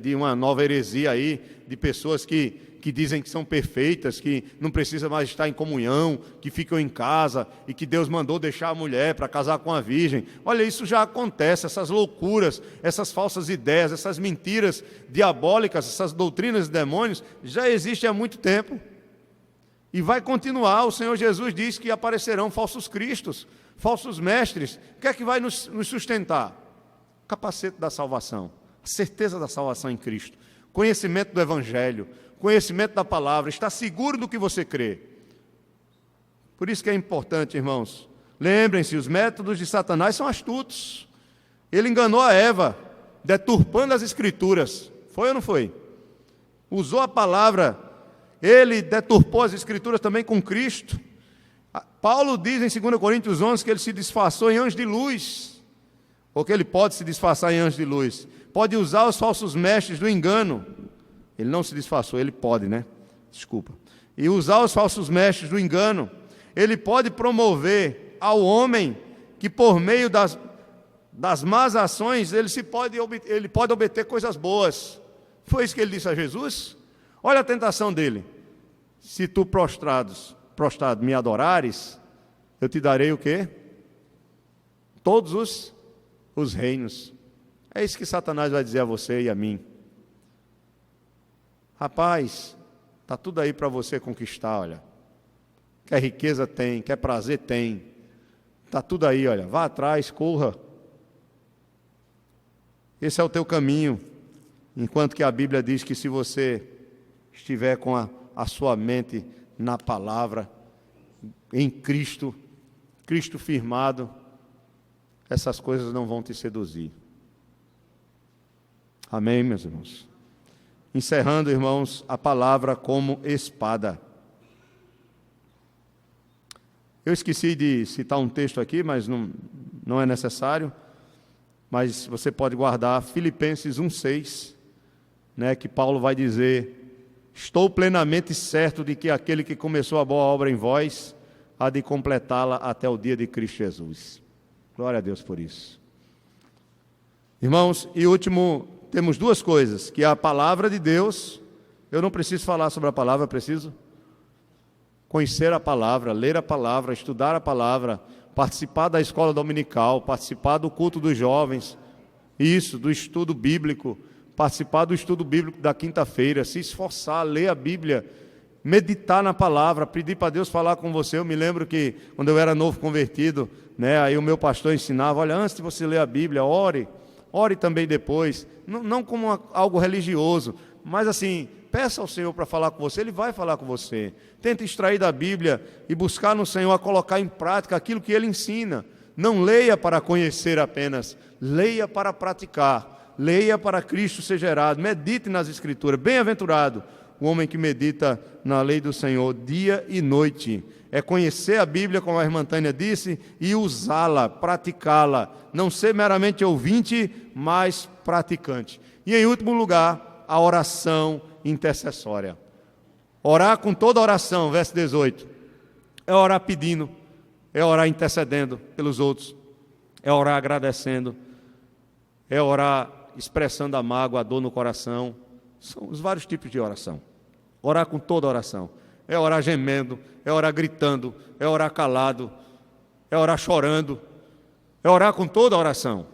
de uma nova heresia aí, de pessoas que dizem que são perfeitas, que não precisam mais estar em comunhão, que ficam em casa, e que Deus mandou deixar a mulher para casar com a virgem. Olha, isso já acontece, essas loucuras, essas falsas ideias, essas mentiras diabólicas, essas doutrinas de demônios, já existem há muito tempo. E vai continuar. O Senhor Jesus diz que aparecerão falsos cristos, falsos mestres. O que é que vai nos sustentar? O capacete da salvação, a certeza da salvação em Cristo, conhecimento do Evangelho, conhecimento da palavra, está seguro do que você crê. Por isso que é importante, irmãos, lembrem-se, os métodos de Satanás são astutos. Ele enganou a Eva, deturpando as Escrituras. Foi ou não foi? Usou a palavra, ele deturpou as Escrituras também com Cristo. Paulo diz em 2 Coríntios 11 que ele se disfarçou em anjo de luz, ou que ele pode se disfarçar em anjo de luz. Pode usar os falsos mestres do engano. Ele não se disfarçou, ele pode, Desculpa. E usar os falsos mestres do engano. Ele pode promover ao homem que por meio das más ações ele pode obter coisas boas. Foi isso que ele disse a Jesus? Olha a tentação dele. Se tu prostrado me adorares, eu te darei o quê? Todos os reinos. É isso que Satanás vai dizer a você e a mim. Rapaz, está tudo aí para você conquistar, olha. Quer riqueza tem, quer prazer tem. Está tudo aí, olha. Vá atrás, corra. Esse é o teu caminho. Enquanto que a Bíblia diz que se você estiver com a sua mente na palavra, em Cristo, Cristo firmado, essas coisas não vão te seduzir. Amém, meus irmãos? Encerrando, irmãos, a palavra como espada. Eu esqueci de citar um texto aqui, mas não é necessário. Mas você pode guardar Filipenses 1,6, né, que Paulo vai dizer: estou plenamente certo de que aquele que começou a boa obra em vós há de completá-la até o dia de Cristo Jesus. Glória a Deus por isso. Irmãos, e último, temos duas coisas, que é a palavra de Deus. Eu não preciso falar sobre a palavra, preciso conhecer a palavra, ler a palavra, estudar a palavra, participar da escola dominical, participar do culto dos jovens, isso, do estudo bíblico, participar do estudo bíblico da quinta-feira, se esforçar, ler a Bíblia, meditar na palavra, pedir para Deus falar com você. Eu me lembro que quando eu era novo convertido, né, aí o meu pastor ensinava: olha, antes de você ler a Bíblia, ore também depois, não como algo religioso, mas assim, peça ao Senhor para falar com você, Ele vai falar com você. Tenta extrair da Bíblia e buscar no Senhor a colocar em prática aquilo que Ele ensina. Não leia para conhecer apenas, leia para praticar, leia para Cristo ser gerado, medite nas Escrituras. Bem-aventurado o homem que medita na lei do Senhor dia e noite. É conhecer a Bíblia, como a irmã Tânia disse, e usá-la, praticá-la. Não ser meramente ouvinte, mas praticante. E em último lugar, a oração intercessória. Orar com toda oração, verso 18. É orar pedindo, é orar intercedendo pelos outros, é orar agradecendo, é orar expressando a mágoa, a dor no coração. São os vários tipos de oração. Orar com toda oração. É orar gemendo, é orar gritando, é orar calado, é orar chorando, é orar com toda oração.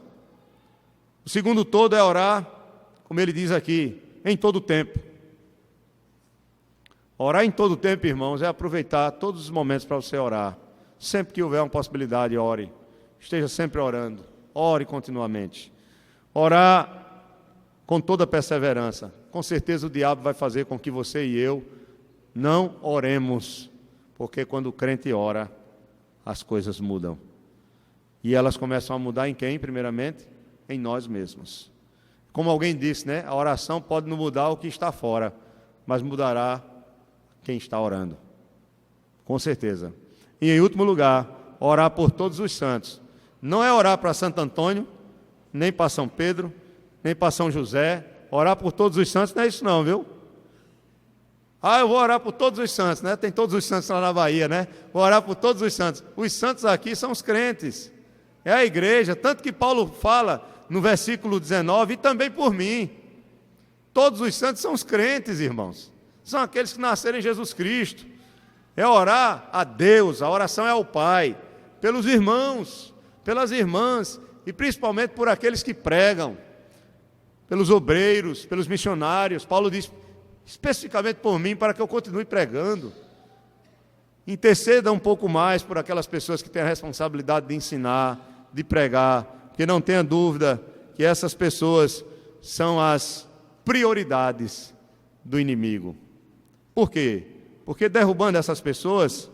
O segundo todo é orar, como ele diz aqui, em todo tempo. Orar em todo tempo, irmãos, é aproveitar todos os momentos para você orar. Sempre que houver uma possibilidade, ore. Esteja sempre orando. Ore continuamente. Orar com toda perseverança. Com certeza o diabo vai fazer com que você e eu não oremos, porque quando o crente ora, as coisas mudam. E elas começam a mudar em quem, primeiramente? Em nós mesmos. Como alguém disse, né? A oração pode não mudar o que está fora, mas mudará quem está orando. Com certeza. E em último lugar, orar por todos os santos. Não é orar para Santo Antônio, nem para São Pedro, nem para São José. Orar por todos os santos não é isso não, viu? Eu vou orar por todos os santos, né? Tem todos os santos lá na Bahia, né? Vou orar por todos os santos. Os santos aqui são os crentes. É a igreja. Tanto que Paulo fala no versículo 19, e também por mim. Todos os santos são os crentes, irmãos. São aqueles que nasceram em Jesus Cristo. É orar a Deus, a oração é ao Pai, pelos irmãos, pelas irmãs, e principalmente por aqueles que pregam, pelos obreiros, pelos missionários. Paulo diz, especificamente por mim, para que eu continue pregando. Interceda um pouco mais por aquelas pessoas que têm a responsabilidade de ensinar, de pregar, porque não tenha dúvida que essas pessoas são as prioridades do inimigo. Por quê? Porque derrubando essas pessoas,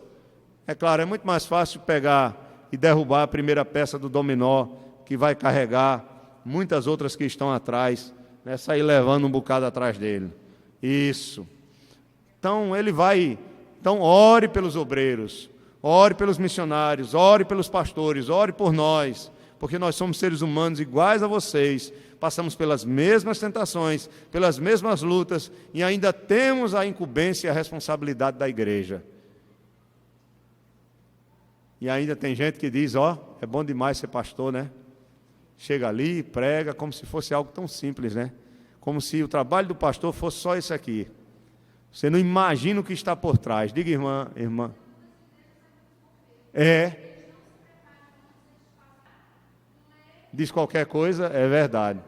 é claro, é muito mais fácil pegar e derrubar a primeira peça do dominó, que vai carregar muitas outras que estão atrás, né, sair levando um bocado atrás dele. Isso. Então, então ore pelos obreiros, ore pelos missionários, ore pelos pastores, ore por nós, porque nós somos seres humanos iguais a vocês, passamos pelas mesmas tentações, pelas mesmas lutas, e ainda temos a incumbência e a responsabilidade da igreja. E ainda tem gente que diz, é bom demais ser pastor, né? Chega ali e prega como se fosse algo tão simples, né? Como se o trabalho do pastor fosse só isso aqui. Você não imagina o que está por trás. Diga, irmã. Diz qualquer coisa, é verdade.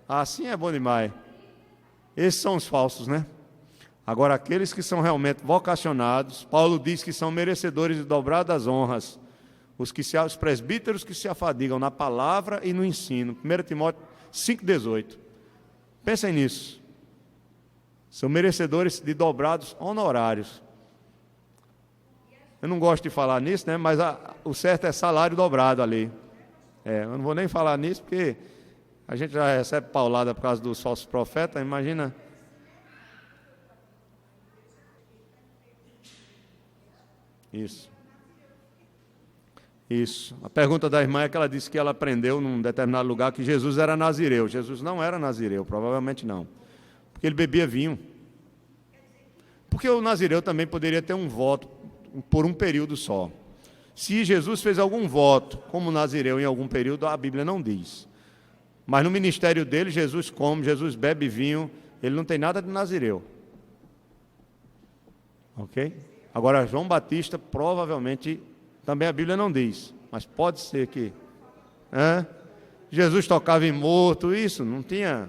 Assim é bom demais. Esses são os falsos, né? Agora, aqueles que são realmente vocacionados, Paulo diz que são merecedores de dobradas honras. os presbíteros que se afadigam na palavra e no ensino. 1 Timóteo 5,18. Pensem nisso. São merecedores de dobrados honorários. Eu não gosto de falar nisso, né? Mas o certo é salário dobrado ali. Eu não vou nem falar nisso, porque a gente já recebe paulada por causa dos falsos profetas, imagina. Isso. Isso. A pergunta da irmã é que ela disse que ela aprendeu num determinado lugar que Jesus era nazireu. Jesus não era nazireu, provavelmente não. Porque ele bebia vinho. Porque o nazireu também poderia ter um voto por um período só. Se Jesus fez algum voto como nazireu em algum período, a Bíblia não diz. Mas no ministério dele, Jesus come, Jesus bebe vinho, ele não tem nada de nazireu. Ok? Agora, João Batista, provavelmente, também a Bíblia não diz, mas pode ser que... Jesus tocava em morto, isso, não tinha...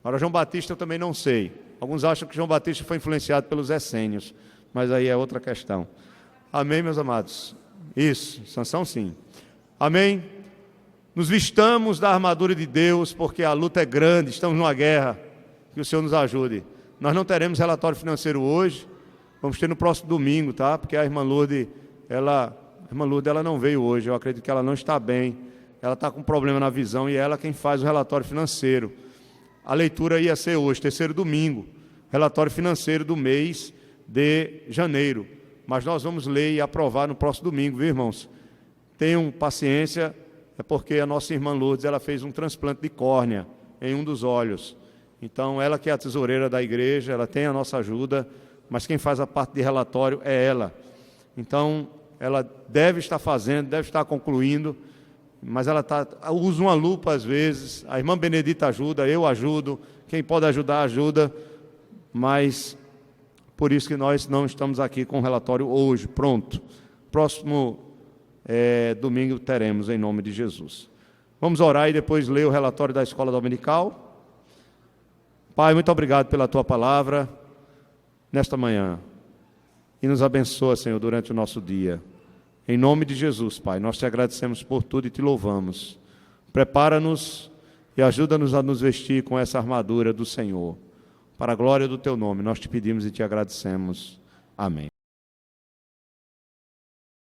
Agora, João Batista eu também não sei. Alguns acham que João Batista foi influenciado pelos essênios, mas aí é outra questão. Amém, meus amados? Isso, Sansão sim. Amém? Nos vistamos da armadura de Deus, porque a luta é grande, estamos numa guerra, que o Senhor nos ajude. Nós não teremos relatório financeiro hoje, vamos ter no próximo domingo, tá? Porque a irmã Lourdes, ela não veio hoje, eu acredito que ela não está bem, ela está com problema na visão e ela é quem faz o relatório financeiro. A leitura ia ser hoje, terceiro domingo, relatório financeiro do mês de janeiro. Mas nós vamos ler e aprovar no próximo domingo, viu, irmãos? Tenham paciência, é porque a nossa irmã Lourdes, ela fez um transplante de córnea em um dos olhos. Então, ela que é a tesoureira da igreja, ela tem a nossa ajuda, mas quem faz a parte de relatório é ela. Então, ela deve estar fazendo, deve estar concluindo, mas ela usa uma lupa às vezes, a irmã Benedita ajuda, eu ajudo, quem pode ajudar, ajuda, mas por isso que nós não estamos aqui com o relatório hoje, pronto. Próximo domingo teremos, em nome de Jesus. Vamos orar e depois ler o relatório da escola dominical. Pai, muito obrigado pela Tua palavra nesta manhã. E nos abençoa, Senhor, durante o nosso dia. Em nome de Jesus, Pai, nós Te agradecemos por tudo e Te louvamos. Prepara-nos e ajuda-nos a nos vestir com essa armadura do Senhor. Para a glória do Teu nome, nós Te pedimos e Te agradecemos. Amém.